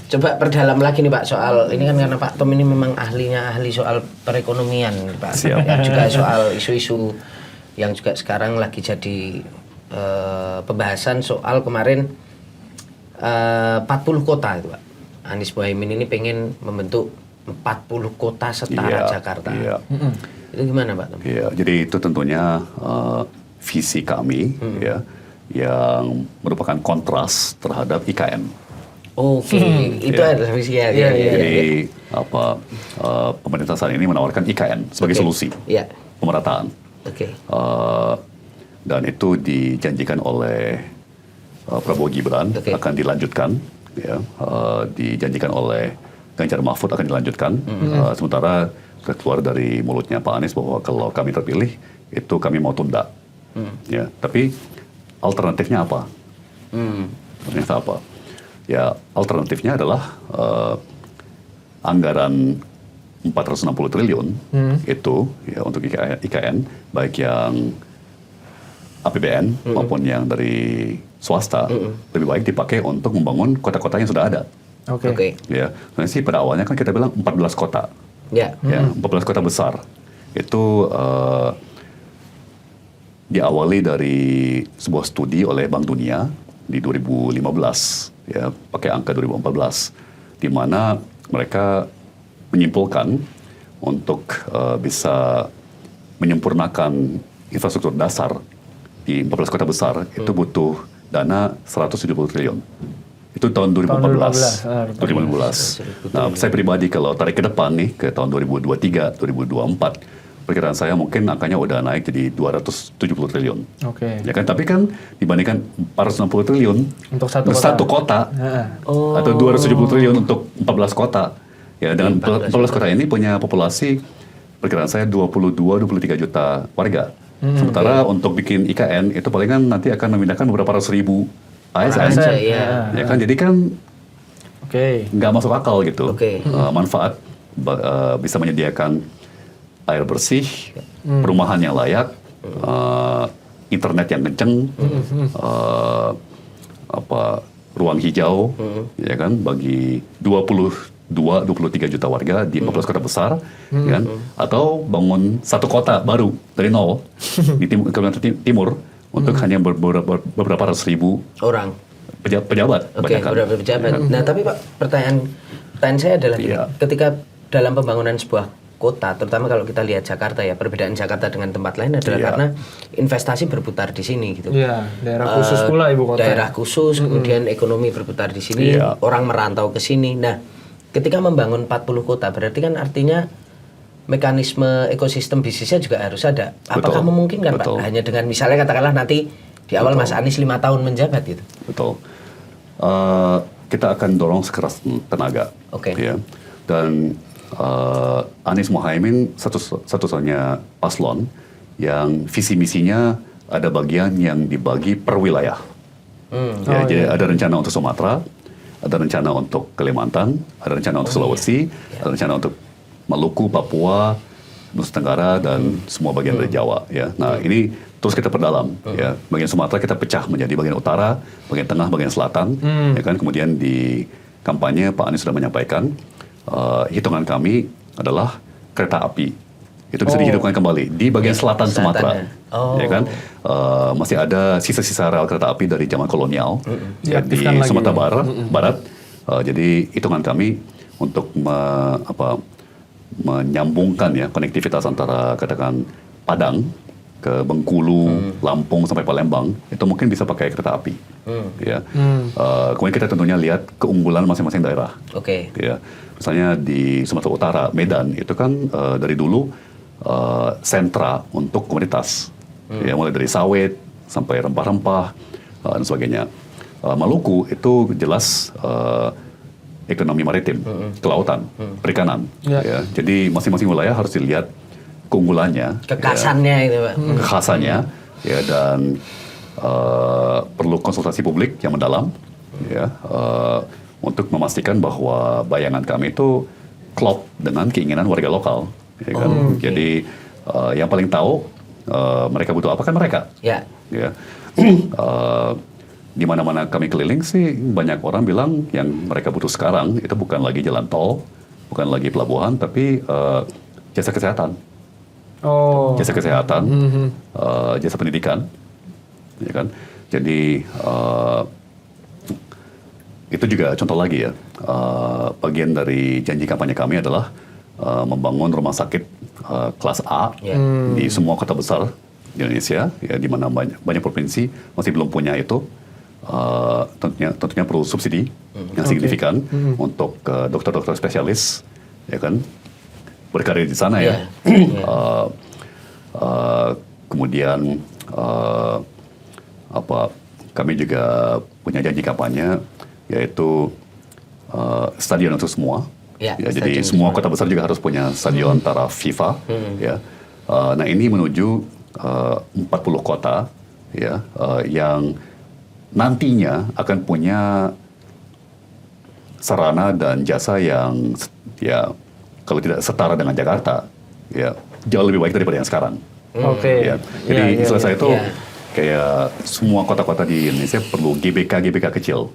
coba perdalam lagi nih Pak soal ini kan, karena Pak Tom ini memang ahli soal perekonomian Pak. Siap. Ya, juga soal isu-isu yang juga sekarang lagi jadi pembahasan soal kemarin 40 kota itu Pak. Anies Mohaimin ini pengen membentuk 40 kota setara Jakarta. Itu gimana Pak Tom? Iya, jadi itu tentunya visi kami ya, yang merupakan kontras terhadap IKN. Itu adalah visinya. Jadi pemerintah saat ini menawarkan IKN sebagai solusi pemerataan. Dan itu dijanjikan oleh Prabowo Gibran akan dilanjutkan, ya, dijanjikan oleh Ganjar Mahfud akan dilanjutkan. Sementara keluar dari mulutnya Pak Anies bahwa kalau kami terpilih itu kami mau tunda. Ya, tapi alternatifnya apa? Ternyata apa? Ya, alternatifnya adalah anggaran 460 triliun itu ya untuk IKN, baik yang APBN maupun yang dari swasta, lebih baik dipakai untuk membangun kota-kota yang sudah ada. Ya, sebenarnya sih pada awalnya kan kita bilang 14 kota. Ya, 14 kota besar. Itu diawali dari sebuah studi oleh Bank Dunia di 2015, ya, pakai angka 2014, di mana mereka menyimpulkan untuk bisa menyempurnakan infrastruktur dasar di 14 kota besar itu butuh dana 170 triliun. Itu tahun 2014. Nah, saya pribadi kalau tarik ke depan nih ke tahun 2023, 2024, perkiraan saya mungkin angkanya udah naik jadi 270 triliun. Ya kan, tapi kan dibandingkan 460 triliun untuk satu kota atau 270 triliun untuk 14 kota. Ya, dengan 14 kota ini punya populasi perkiraan saya 22-23 juta warga. Sementara untuk bikin IKN itu palingan nanti akan memindahkan beberapa ratus ribu ASN. Ya kan, jadi kan nggak masuk akal gitu. Manfaat bisa menyediakan air bersih, perumahan yang layak, internet yang kenceng, ruang hijau, ya kan, bagi 23 juta warga di 14 kota besar, ya kan? Atau bangun satu kota baru dari nol di Kalimantan Timur untuk hanya beberapa ratus ribu orang pejabat. Beberapa pejabat. Nah, tapi Pak, pertanyaan saya adalah ketika dalam pembangunan sebuah kota, terutama kalau kita lihat Jakarta ya, perbedaan Jakarta dengan tempat lain adalah karena investasi berputar di sini gitu. Daerah khusus pula ibu kota. Daerah khusus, kemudian ekonomi berputar di sini, orang merantau ke sini. Nah, ketika membangun 40 kota berarti kan artinya mekanisme ekosistem bisnisnya juga harus ada. Apakah memungkinkan Pak? Hanya dengan misalnya katakanlah nanti di awal Mas Anies 5 tahun menjabat gitu. Kita akan dorong sekeras tenaga. Ya. Dan Anies Mohaimin satu-satunya paslon yang visi misinya ada bagian yang dibagi per wilayah. Jadi ada rencana untuk Sumatera, ada rencana untuk Kalimantan, ada rencana untuk Sulawesi, ada rencana untuk Maluku, Papua, Nusa Tenggara dan semua bagian dari Jawa ya. Nah, ini terus kita perdalam ya. Bagian Sumatera kita pecah menjadi bagian utara, bagian tengah, bagian selatan ya kan. Kemudian di kampanye Pak Anies sudah menyampaikan hitungan kami adalah kereta api. Itu bisa dihidupkan kembali di bagian selatan Sumatera. Ya kan? Masih ada sisa-sisa rel kereta api dari zaman kolonial ya, di Sumatera Barat. Jadi hitungan kami untuk menyambungkan ya konektivitas antara katakan Padang ke Bengkulu, Lampung sampai Palembang itu mungkin bisa pakai kereta api. Ya. Kemudian kita tentunya lihat keunggulan masing-masing daerah. Ya. Misalnya di Sumatera Utara, Medan itu kan dari dulu sentra untuk komoditas. Ya, mulai dari sawit sampai rempah-rempah dan sebagainya. Maluku itu jelas ekonomi maritim, kelautan, perikanan. Ya. Jadi masing-masing wilayah harus dilihat keunggulannya, kekhasannya ya, itu Pak. Kekhasannya, ya, dan perlu konsultasi publik yang mendalam, ya, untuk memastikan bahwa bayangan kami itu klop dengan keinginan warga lokal. Ya kan? Jadi yang paling tahu mereka butuh apa kan mereka. Ya. Ya. Di mana-mana kami keliling sih banyak orang bilang yang mereka butuh sekarang itu bukan lagi jalan tol, bukan lagi pelabuhan, tapi jasa kesehatan. Jasa kesehatan, jasa pendidikan, ya kan. Jadi itu juga contoh lagi ya. Bagian dari janji kampanye kami adalah membangun rumah sakit kelas A di semua kota besar di Indonesia, ya, di mana banyak provinsi masih belum punya itu. Tentunya perlu subsidi yang signifikan untuk dokter-dokter spesialis, ya kan, berkarir di sana ya. Kemudian kami juga punya janji kampanye yaitu stadion untuk semua. Ya, jadi semua kota besar juga harus punya stadion taraf FIFA. Ya. Nah, ini menuju 40 kota ya yang nantinya akan punya sarana dan jasa yang ya kalau tidak setara dengan Jakarta ya jauh lebih baik daripada yang sekarang. Ya. Jadi istilah saya itu kayak semua kota-kota di Indonesia perlu GBK kecil.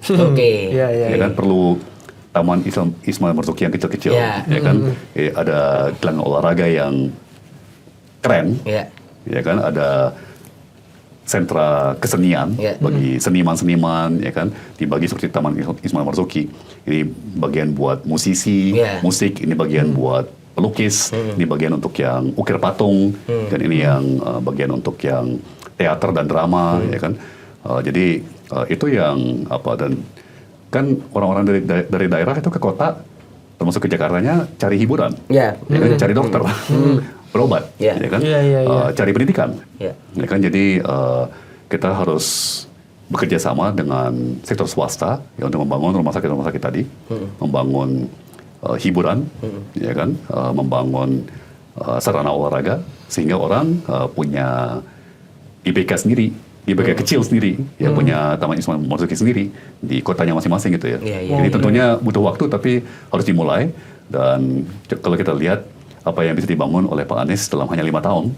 Ya kan, perlu Taman Ismail Marzuki yang kecil-kecil, ya kan. Ada gelanggang olahraga yang keren, ya kan. Ada sentra kesenian bagi seniman-seniman, ya kan. Dibagi seperti Taman Ismail Marzuki. Ini bagian buat musisi, musik. Ini bagian buat pelukis. Ini bagian untuk yang ukir patung, dan ini yang bagian untuk yang teater dan drama, ya kan. Jadi itu yang dan kan orang-orang dari daerah itu ke kota, termasuk ke Jakartanya, cari hiburan, ya kan, cari dokter, berobat, ya kan, cari pendidikan, ya kan. Jadi kita harus bekerja sama dengan sektor swasta ya, untuk membangun rumah sakit tadi, membangun hiburan, ya kan, membangun sarana olahraga sehingga orang punya IBK sendiri. IBK kecil sendiri, ya punya Taman Ismail Marzuki sendiri di kotanya masing-masing gitu ya. Jadi tentunya butuh waktu tapi harus dimulai, dan kalau kita lihat apa yang bisa dibangun oleh Pak Anies dalam hanya 5 tahun,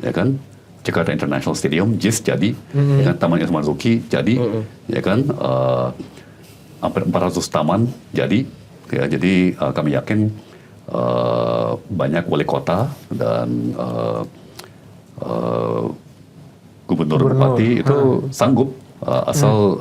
ya kan, Jakarta International Stadium JIS jadi, ya kan, Taman Ismail Marzuki jadi, ya kan, hampir 400 taman jadi, ya. Jadi kami yakin banyak wali kota dan gubernur bupati itu sanggup asal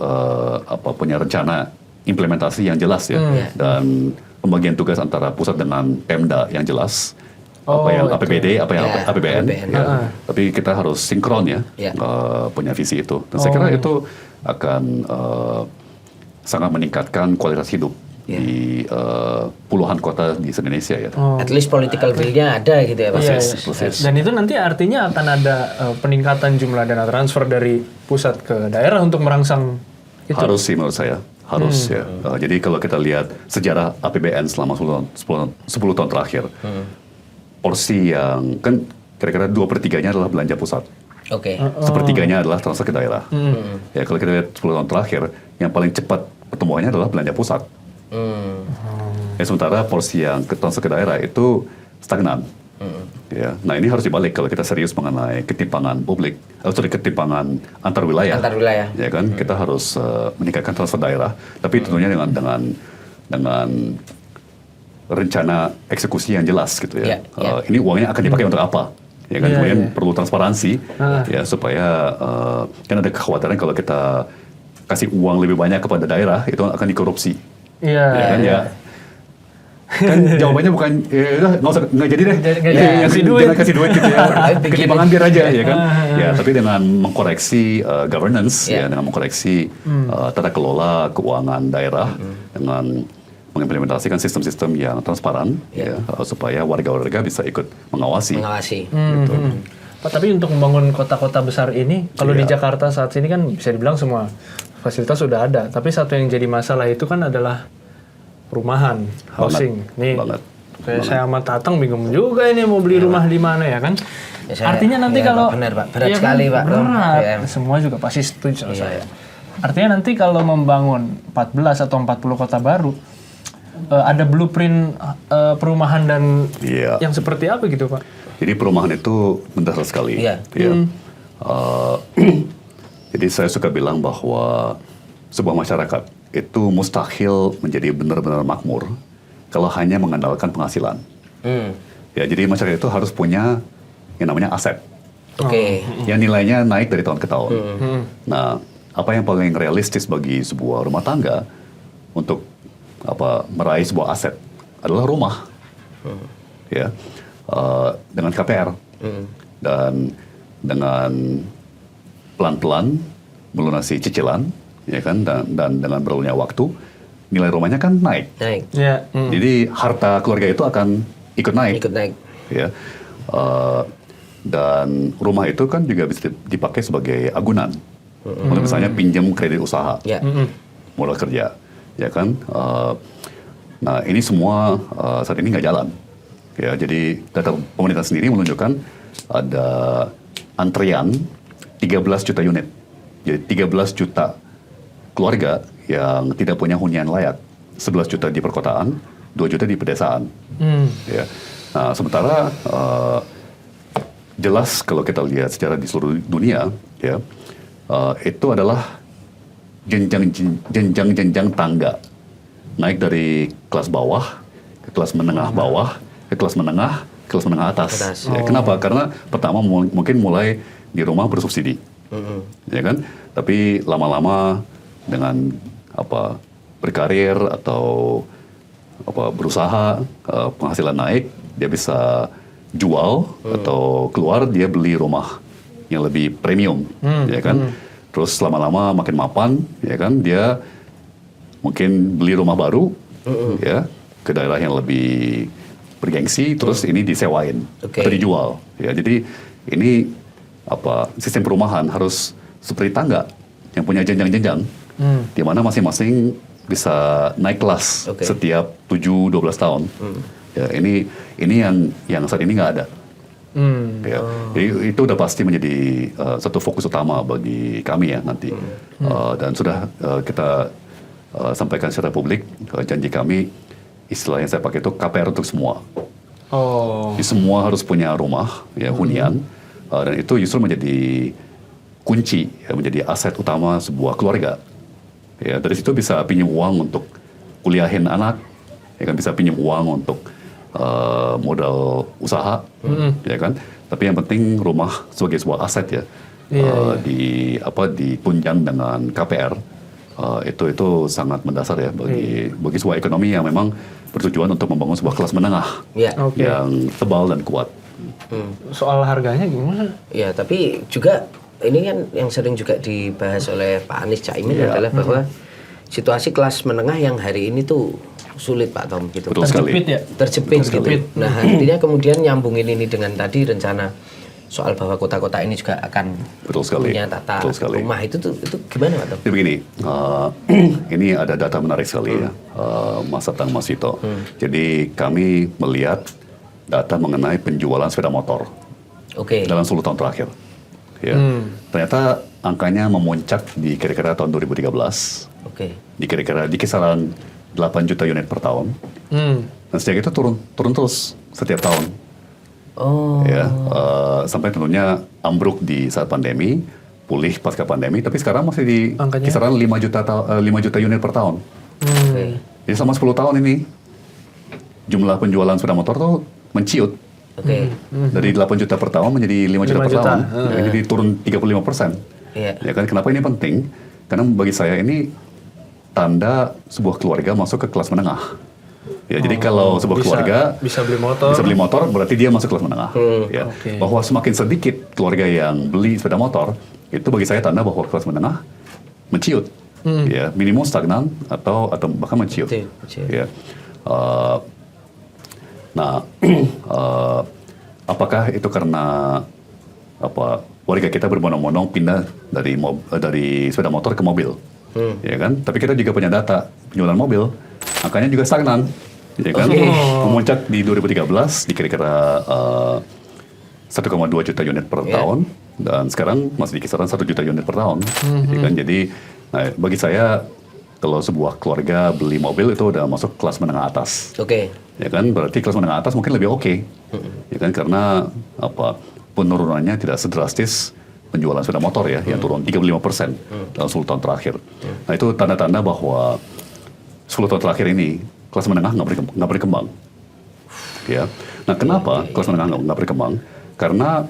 punya rencana implementasi yang jelas ya, dan pembagian tugas antara pusat dengan Pemda yang jelas, apa yang APBD, apa yang APBN. Ya. Tapi kita harus sinkron ya, punya visi itu. Dan saya kira itu akan sangat meningkatkan kualitas hidup di puluhan kota di Indonesia ya. At least political will-nya ada gitu ya Pak. Dan itu nanti artinya akan ada peningkatan jumlah dana transfer dari pusat ke daerah untuk merangsang itu. Harus sih menurut saya, harus ya. Jadi kalau kita lihat sejarah APBN selama 10 tahun terakhir, porsi yang kan kira-kira 2/3-nya adalah belanja pusat. Sepertiganya adalah transfer ke daerah. Ya, kalau kita lihat 10 tahun terakhir, yang paling cepat pertumbuhannya adalah belanja pusat. Ya, sementara porsi yang transfer ke daerah itu stagnan. Ya, nah ini harus dibalik kalau kita serius mengenai ketimpangan publik, ketimpangan antar wilayah. Antar wilayah. Ya kan, kita harus meningkatkan transfer daerah, tapi tentunya dengan rencana eksekusi yang jelas gitu ya. Ini uangnya akan dipakai untuk apa? Ya kan, kemudian perlu transparansi ya supaya kan ada kekhawatiran kalau kita kasih uang lebih banyak kepada daerah itu akan dikorupsi. Iya. Ya kan ya. Kan jawabannya bukan nggak jadi deh. Kasih duit. Jangan kasih duit gitu ya. Ketimpangan biar aja ya kan. Ya, tapi dengan mengkoreksi governance ya, dengan mengkoreksi tata kelola keuangan daerah dengan mengimplementasikan sistem-sistem yang transparan ya supaya warga-warga bisa ikut mengawasi. Gitu. Pak, tapi untuk membangun kota-kota besar ini, kalau di Jakarta saat ini kan bisa dibilang semua fasilitas sudah ada, tapi satu yang jadi masalah itu kan adalah perumahan, housing. Nih, saya sama Tatang bingung juga ini mau beli rumah di mana ya kan? Ya, artinya nanti kalau benar, Pak. Berat sekali, Pak. Berat. Semua juga pasti setuju sama saya. Artinya nanti kalau membangun 14 atau 40 kota baru, ada blueprint perumahan dan yang seperti apa gitu, Pak? Jadi perumahan itu mendasar sekali. Iya. Ya. Jadi saya suka bilang bahwa sebuah masyarakat itu mustahil menjadi benar-benar makmur kalau hanya mengandalkan penghasilan. Ya, jadi masyarakat itu harus punya yang namanya aset. Yang nilainya naik dari tahun ke tahun. Nah, apa yang paling realistis bagi sebuah rumah tangga untuk meraih sebuah aset adalah rumah. Ya. Dengan KPR dan dengan pelan-pelan melunasi cicilan, ya kan, dan dengan berlalunya waktu nilai rumahnya kan naik. Jadi harta keluarga itu akan ikut naik. Ya. Dan rumah itu kan juga bisa dipakai sebagai agunan. Misalnya pinjam kredit usaha, modal kerja, ya kan. Nah ini semua saat ini nggak jalan. Ya, jadi data pemerintah sendiri menunjukkan ada antrian 13 juta unit. Jadi 13 juta keluarga yang tidak punya hunian layak. 11 juta di perkotaan, 2 juta di pedesaan. Ya. Nah, sementara jelas kalau kita lihat secara di seluruh dunia, ya, itu adalah jenjang tangga. Naik dari kelas bawah ke kelas menengah bawah, ke kelas menengah atas. Ya, kenapa? Karena pertama mungkin mulai di rumah bersubsidi, ya kan? Tapi lama-lama dengan berkarir atau berusaha, penghasilan naik, dia bisa jual atau keluar dia beli rumah yang lebih premium, ya kan? Terus lama-lama makin mapan, ya kan? Dia mungkin beli rumah baru, ya, ke daerah yang lebih bergengsi, terus ini disewain atau dijual. Ya, jadi ini sistem perumahan harus seperti tangga yang punya jenjang-jenjang, di mana masing-masing bisa naik kelas setiap 7-12 tahun. Ya, ini yang saat ini nggak ada. Ya, jadi itu udah pasti menjadi satu fokus utama bagi kami ya nanti. Dan sudah kita sampaikan secara publik, janji kami, istilah yang saya pakai itu KPR untuk semua. Jadi semua harus punya rumah, ya, hunian, dan itu justru menjadi kunci, ya, menjadi aset utama sebuah keluarga. Ya, dari situ bisa pinjam uang untuk kuliahin anak, ya kan, bisa pinjam uang untuk modal usaha, ya kan. Tapi yang penting rumah sebagai sebuah aset ya, ditunjang dengan KPR. Itu sangat mendasar ya bagi sebuah ekonomi yang memang bertujuan untuk membangun sebuah kelas menengah yang tebal dan kuat. Soal harganya gimana? Ya, tapi juga ini kan yang sering juga dibahas oleh Pak Anies Caimin adalah bahwa situasi kelas menengah yang hari ini tuh sulit, Pak Tom, gitu. Terjepit gitu. Nah, artinya kemudian nyambungin ini dengan tadi rencana soal bahwa kota-kota ini juga akan punya tata rumah itu gimana, Pak Tom? Jadi begini, ini ada data menarik sekali ya, Mas Tatang, Mas Vito. Jadi kami melihat data mengenai penjualan sepeda motor dalam 10 tahun terakhir. Ya, ternyata angkanya memuncak di kira-kira tahun 2013. Di kisaran 8 juta unit per tahun. Dan sejak itu turun terus setiap tahun. Oh. Ya, sampai tentunya ambruk di saat pandemi, pulih pasca pandemi, tapi sekarang masih di Angkanya? kisaran 5 juta unit per tahun. Oke. Jadi selama 10 tahun ini jumlah penjualan sepeda motor tuh menciut Oke. dari 8 juta per tahun menjadi 5 juta 5 per juta. tahun. Ya, jadi turun 35%. Iya. Ya kan, kenapa ini penting? Karena bagi saya ini tanda sebuah keluarga masuk ke kelas menengah. Ya, jadi kalau sebuah keluarga bisa beli motor, berarti dia masuk kelas menengah. Ya. Oke. Bahwa semakin sedikit keluarga yang beli sepeda motor, itu bagi saya tanda bahwa kelas menengah menciut. Ya, minimum stagnan atau bahkan menciut. Menciut. Ya. Nah, apakah itu karena warga kita berbondong-bondong pindah dari sepeda motor ke mobil, ya kan? Tapi kita juga punya data penjualan mobil, angkanya juga stagnan, ya kan? Memuncak di 2013 di kira-kira 1,2 juta unit per tahun, dan sekarang masih di kisaran 1 juta unit per tahun, ya kan? Jadi, nah, bagi saya kalau sebuah keluarga beli mobil itu udah masuk kelas menengah atas. Oke. Ya kan, berarti kelas menengah atas mungkin lebih oke. Ya kan, karena penurunannya tidak sedrastis penjualan sepeda motor ya, yang turun 35% dalam 10 tahun terakhir. Nah, itu tanda-tanda bahwa 10 tahun terakhir ini kelas menengah nggak berkembang. Ya. Nah, kenapa kelas menengah nggak berkembang? Karena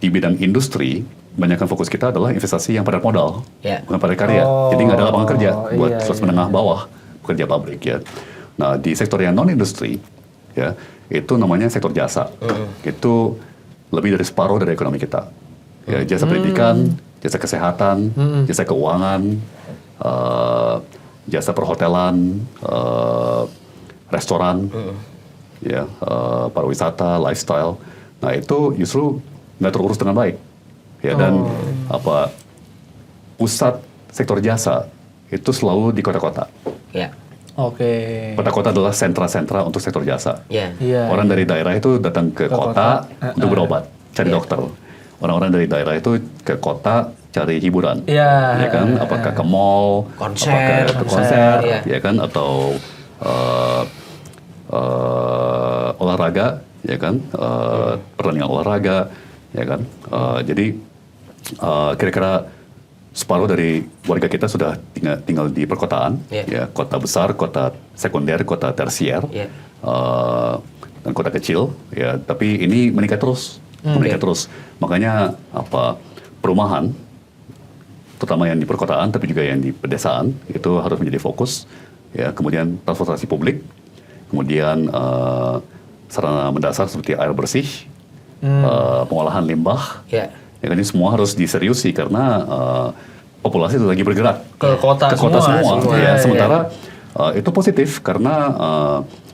di bidang industri, banyakkan fokus kita adalah investasi yang padat modal, bukan padat karya. Jadi nggak ada lapangan kerja buat kelas menengah bawah, pekerja pabrik ya. Nah, di sektor yang non-industri, ya, itu namanya sektor jasa. Itu lebih dari separuh dari ekonomi kita. Ya, jasa pendidikan, jasa kesehatan, jasa keuangan, jasa perhotelan, restoran, ya, pariwisata, lifestyle. Nah, itu justru nggak terurus dengan baik. Ya, dan pusat sektor jasa itu selalu di kota-kota. Ya. Oke. Kota-kota adalah sentra-sentra untuk sektor jasa. Ya. Iya. Orang dari daerah itu datang ke kota untuk berobat, cari dokter. Orang-orang dari daerah itu ke kota cari hiburan. Iya. Ya kan? Apakah ke mall, Konser. apakah ke konser, Iya. ya kan? Atau olahraga, ya kan? Pertandingan olahraga, ya kan? Jadi kira-kira separuh dari warga kita sudah tinggal di perkotaan, ya, kota besar, kota sekunder, kota tersier, dan kota kecil, ya. Tapi ini meningkat terus, terus. Makanya perumahan, terutama yang di perkotaan, tapi juga yang di pedesaan, itu harus menjadi fokus, ya. Kemudian transportasi publik, kemudian sarana mendasar seperti air bersih, pengolahan limbah. Ya kan, ini semua harus diseriusi karena populasi itu lagi bergerak ke kota semua. Ya. Sementara itu positif karena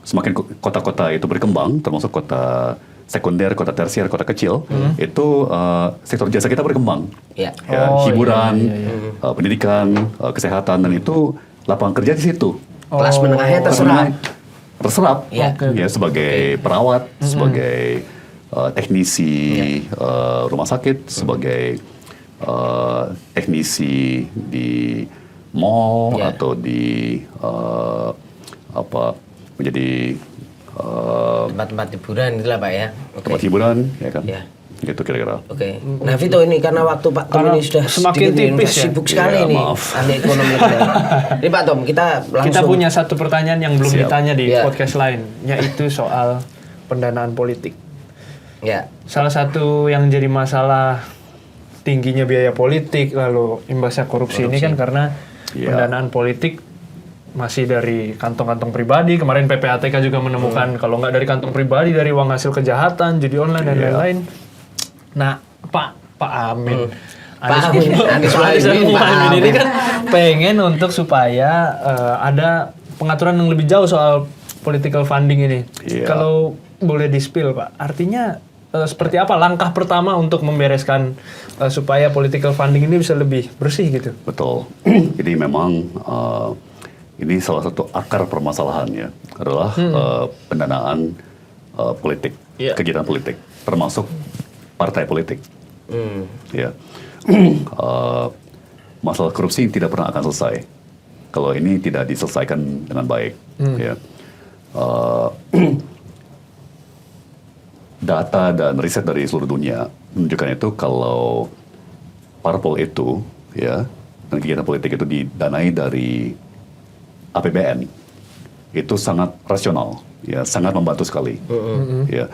semakin kota-kota itu berkembang, termasuk kota sekunder, kota tersier, kota kecil, itu sektor jasa kita berkembang. Ya, hiburan, pendidikan, kesehatan, dan itu lapangan kerja di situ. Kelas menengahnya terserap. Ya, sebagai perawat, sebagai teknisi rumah sakit, sebagai teknisi di mall atau di menjadi tempat-tempat hiburan itulah Pak ya. Tempat hiburan, ya kan? Gitu kira-kira. Oke. Nah Vito, ini karena waktu Pak Tom ini sudah semakin tipis ya. Sibuk sekali nih ahli ekonomi kita. Ini Pak Tom, kita langsung. Kita punya satu pertanyaan yang belum ditanya di podcast lain, yaitu soal pendanaan politik. Ya. Salah satu yang jadi masalah tingginya biaya politik, lalu imbasnya korupsi. Ini kan karena pendanaan politik masih dari kantong-kantong pribadi. Kemarin PPATK juga menemukan kalau nggak dari kantong pribadi, dari uang hasil kejahatan, judi online dan lain-lain. Nah, Pak Amin, Anies Mohaimin ini kan pengen untuk supaya ada pengaturan yang lebih jauh soal political funding ini. Kalau boleh di-spill Pak, artinya seperti apa langkah pertama untuk membereskan supaya political funding ini bisa lebih bersih gitu? Betul. Jadi memang ini salah satu akar permasalahannya adalah pendanaan politik, kegiatan politik, termasuk partai politik. Ya, masalah korupsi tidak pernah akan selesai. kalau ini tidak diselesaikan dengan baik. Ya. Data dan riset dari seluruh dunia menunjukkan itu kalau parpol itu, ya, dan kegiatan politik itu didanai dari APBN, itu sangat rasional, ya, sangat membantu sekali, ya,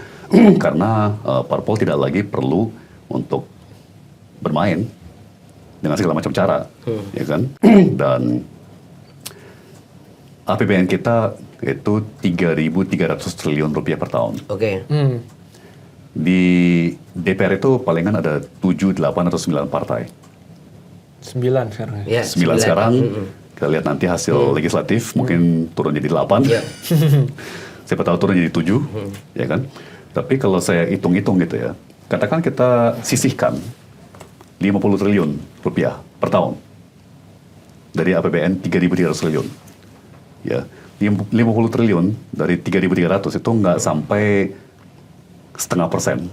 karena parpol tidak lagi perlu untuk bermain dengan segala macam cara, ya kan, dan APBN kita itu 3.300 triliun rupiah per tahun. Oke. Di DPR itu palingan ada 7, 8, atau 9 partai. 9 sekarang ya. Ya, 9 sekarang, kita lihat nanti hasil legislatif, mungkin turun jadi 8. Ya. Siapa tahu turun jadi 7, ya kan? Tapi kalau saya hitung-hitung gitu ya, katakan kita sisihkan 50 triliun rupiah per tahun dari APBN 3.300 triliun. Ya, 50 triliun dari 3.300 itu nggak sampai 0,5%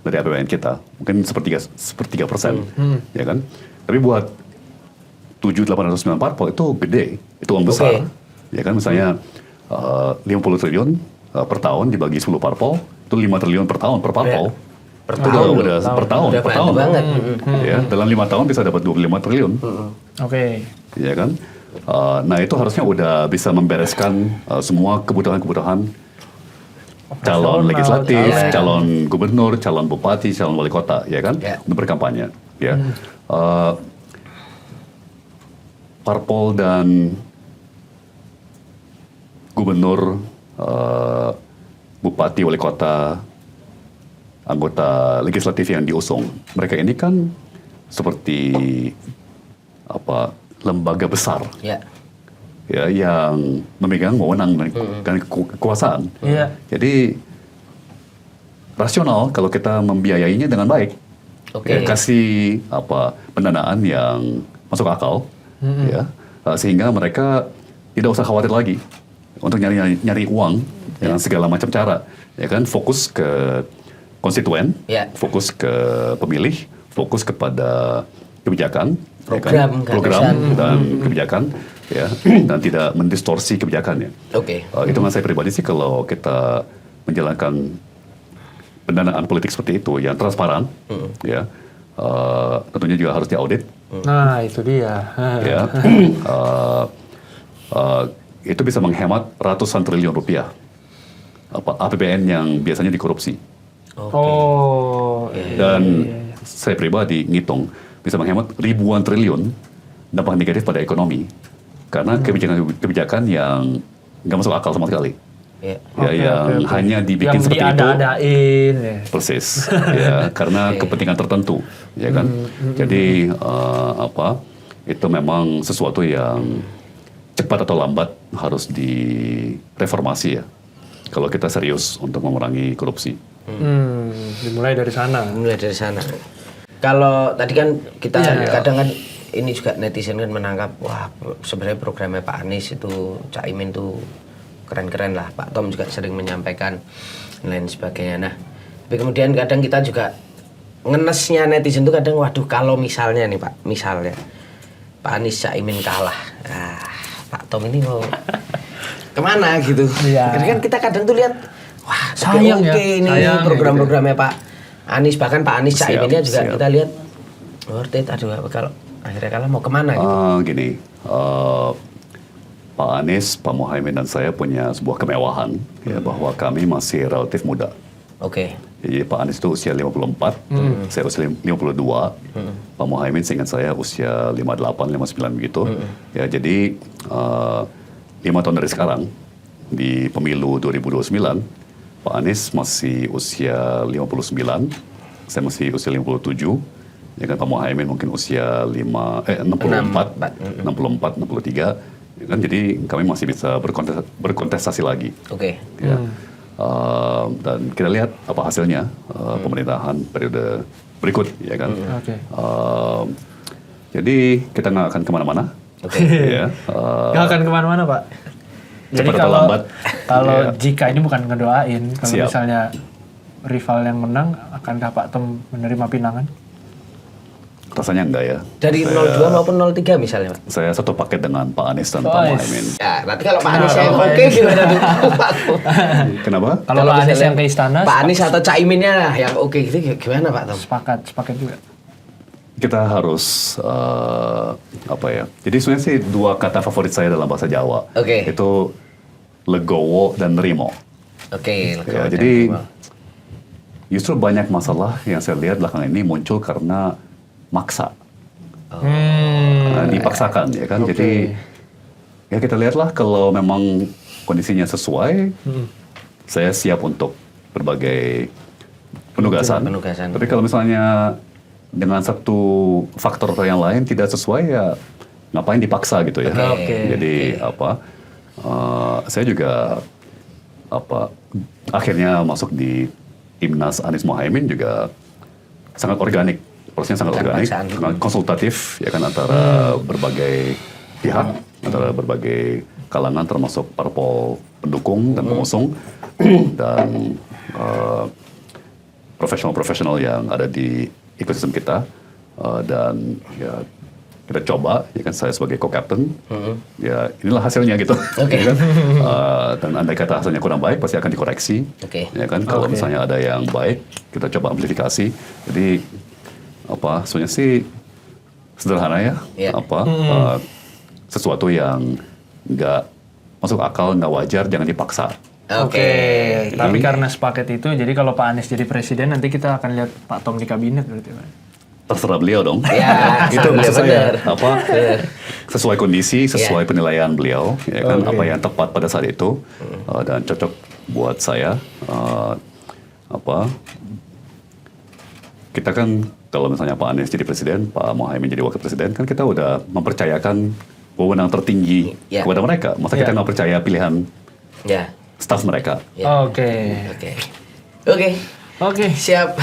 dari APBN kita, mungkin sepertiga%, ya kan? Tapi buat 7, 8, 9 parpol itu gede, itu uang besar, ya kan? Misalnya 50 triliun per tahun dibagi 10 parpol, itu 5 triliun per tahun per parpol. Per Itu tahun. udah per tahun, Udah per banyak tahun. banget. Ya, dalam 5 tahun bisa dapat 25 triliun, Oke. ya kan? Nah itu harusnya udah bisa membereskan semua kebutuhan-kebutuhan calon legislatif, caleg. calon gubernur, calon bupati, calon wali kota, ya kan? Ya. Untuk berkampanye, ya. Parpol dan gubernur, bupati, wali kota, anggota legislatif yang diusung, mereka ini kan seperti lembaga besar, Ya. ya, yang memegang wewenang dan kekuasaan. Iya. Jadi rasional kalau kita membiayainya dengan baik. Oke. Ya, kasih pendanaan yang masuk akal, ya, sehingga mereka tidak usah khawatir lagi untuk nyari uang dengan segala macam cara, ya kan, fokus ke konstituen, Ya. fokus ke pemilih, fokus kepada kebijakan, Program, ya kan? Program gagasan. dan kebijakan, ya, dan tidak mendistorsi kebijakannya. Oke. Hitungan saya pribadi sih kalau kita menjalankan pendanaan politik seperti itu yang transparan, ya, tentunya juga harus diaudit, Nah, itu dia. ya, itu bisa menghemat ratusan triliun rupiah APBN yang biasanya dikorupsi. Oh. Dan saya pribadi ngitung bisa menghemat ribuan triliun dampak negatif pada ekonomi karena kebijakan yang nggak masuk akal sama sekali. Ya. Ya, yang hanya dibikin yang seperti itu, diada-adain. Ya. persis, ya, karena kepentingan tertentu, ya kan. Jadi itu memang sesuatu yang cepat atau lambat harus direformasi, ya. Kalau kita serius untuk memerangi korupsi. Dimulai dari sana. Mulai dari sana. Kalau tadi kan kita Iya. kadang kan ini juga netizen kan menangkap, wah sebenarnya programnya Pak Anies itu, Cak Imin tuh keren-keren lah. Pak Tom juga sering menyampaikan dan lain sebagainya. Nah, tapi kemudian kadang kita juga ngenesnya netizen tuh kadang, waduh kalau misalnya nih Pak, misalnya Pak Anies Cak Imin kalah, Pak Tom ini mau kemana gitu. Iya. Jadi kan kita kadang tuh lihat, wah Sayang ya, oke ini sayang program-programnya Pak Anies, bahkan Pak Anies Cak Siap, Iminnya juga siap. kita lihat worth it, aduh kalau akhirnya kalah mau kemana gitu. Gini, Pak Anies, Pak Muhaimin, dan saya punya sebuah kemewahan, ya, bahwa kami masih relatif muda. Oke. Jadi Pak Anies itu usia 54, saya usia 52, Pak Muhaimin seingat saya usia 58, 59 begitu. Ya, jadi 5 tahun dari sekarang, di pemilu 2029, Pak Anies masih usia 59, saya masih usia 57, ya kan, Pak Muhaimin mungkin usia 64, 63, ya kan, jadi kami masih bisa berkontestasi lagi. Oke. Ya. Dan kita lihat apa hasilnya pemerintahan periode berikut, ya kan. Oke. Jadi kita nggak akan kemana-mana. Oke. Ya. Nggak akan kemana-mana, Pak. Jadi Cepat atau kalau lambat. kalau Ya. jika ini bukan ngedoain, kalau Siap. misalnya rival yang menang, akankah Pak Tom menerima pinangan? Rasanya enggak ya. Dari Saya- 02 maupun 03 misalnya, Pak? Saya satu paket dengan Pak Anies dan Pak Nice. Muhaimin. Ya, nanti kalau Pak Anies Nah, yang Pak oke Anies. gimana tuh? Pak? Kenapa? Kalau Pak Anies misalnya yang ke istana, Pak Anies atau Caiminnya lah yang oke gitu gimana Pak Tom? sepakat juga. Kita harus apa ya? Jadi sebenarnya sih dua kata favorit saya dalam bahasa Jawa. Oke. Itu legowo dan nerimo. Oke, Ya, jadi justru banyak masalah yang saya lihat belakangan ini muncul karena maksa. Dipaksakan ya kan. Jadi ya kita lihatlah kalau memang kondisinya sesuai, saya siap untuk berbagai penugasan. Penugasan. Tapi kalau misalnya dengan satu faktor atau yang lain tidak sesuai ya ngapain dipaksa gitu ya. Oke. Jadi saya juga akhirnya masuk di Timnas Anies Muhaimin juga sangat organik, prosesnya sangat Bukan organik, paksaan. sangat konsultatif ya kan antara berbagai pihak, antara berbagai kalangan termasuk parpol pendukung dan pengusung dan profesional-profesional yang ada di ekosistem kita dan ya kita coba ya kan saya sebagai co-captain ya inilah hasilnya gitu. Oke. Ya kan? Dan andai kata hasilnya kurang baik pasti akan dikoreksi. Oke. Ya kan kalau misalnya ada yang baik kita coba amplifikasi. Jadi sebenarnya sih sederhana ya. Iya. Sesuatu yang nggak masuk akal, nggak wajar, jangan dipaksa. Oke. Tapi karena sepaket itu, jadi kalau Pak Anies jadi presiden, nanti kita akan lihat Pak Tom di kabinet berarti, Pak. Terserah beliau dong. Ya, Itu bener, maksud saya bener. sesuai kondisi, sesuai Iya. penilaian beliau, ya kan apa yang tepat pada saat itu dan cocok buat saya. Kita kan kalau misalnya Pak Anies jadi presiden, Pak Muhaimin jadi wakil presiden, kan kita udah mempercayakan wewenang tertinggi Iya. kepada mereka. Masa kita Iya. nggak percaya pilihan Ya. staf mereka? Ya. Oke. Oke. Oke. Siap.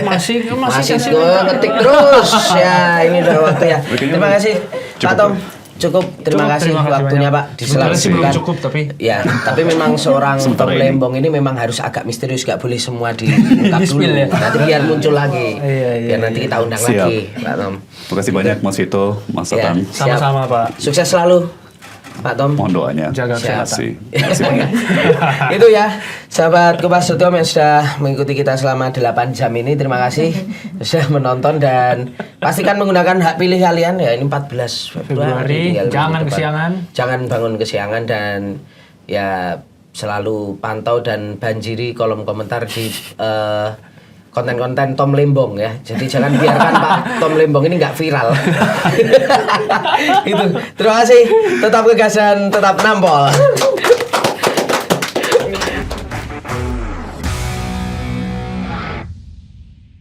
Masih Masih kasih gue minta. ngetik terus. Ya, ini udah waktu ya. Kayaknya Terima kasih Pak cukup, Tom. Bro. Cukup. Terima kasih Terima kasih waktunya banyak. Pak. Sebenarnya sih belum Diselamatkan. cukup, tapi Ya, tapi memang seorang Sementara Tom ini. Lembong ini memang harus agak misterius, gak boleh semua diungkap dulu. Di-spill ya. Nanti biar muncul lagi. Iya, Biar nanti kita undang Siap. lagi, Pak Tom. Terima kasih banyak Mas Vito, Mas Ya, Tatang. siap. Sama-sama, Pak. Sukses selalu, Pak Tom. Mohon doanya. Jaga Terima kesehatan. kasih. Terima kasih banyak. Itu ya, sahabat Kupas Tutom yang sudah mengikuti kita selama 8 jam ini. Terima kasih sudah menonton dan pastikan menggunakan hak pilih kalian ya. Ini 14 Februari. Februari. tinggal Jangan minggu depan. kesiangan. Jangan bangun kesiangan dan ya selalu pantau dan banjiri kolom komentar di konten-konten Tom Lembong ya. Jadi jangan biarkan Pak Tom Lembong ini nggak viral. Itu. Terima kasih. Tetap kegasan, tetap nampol.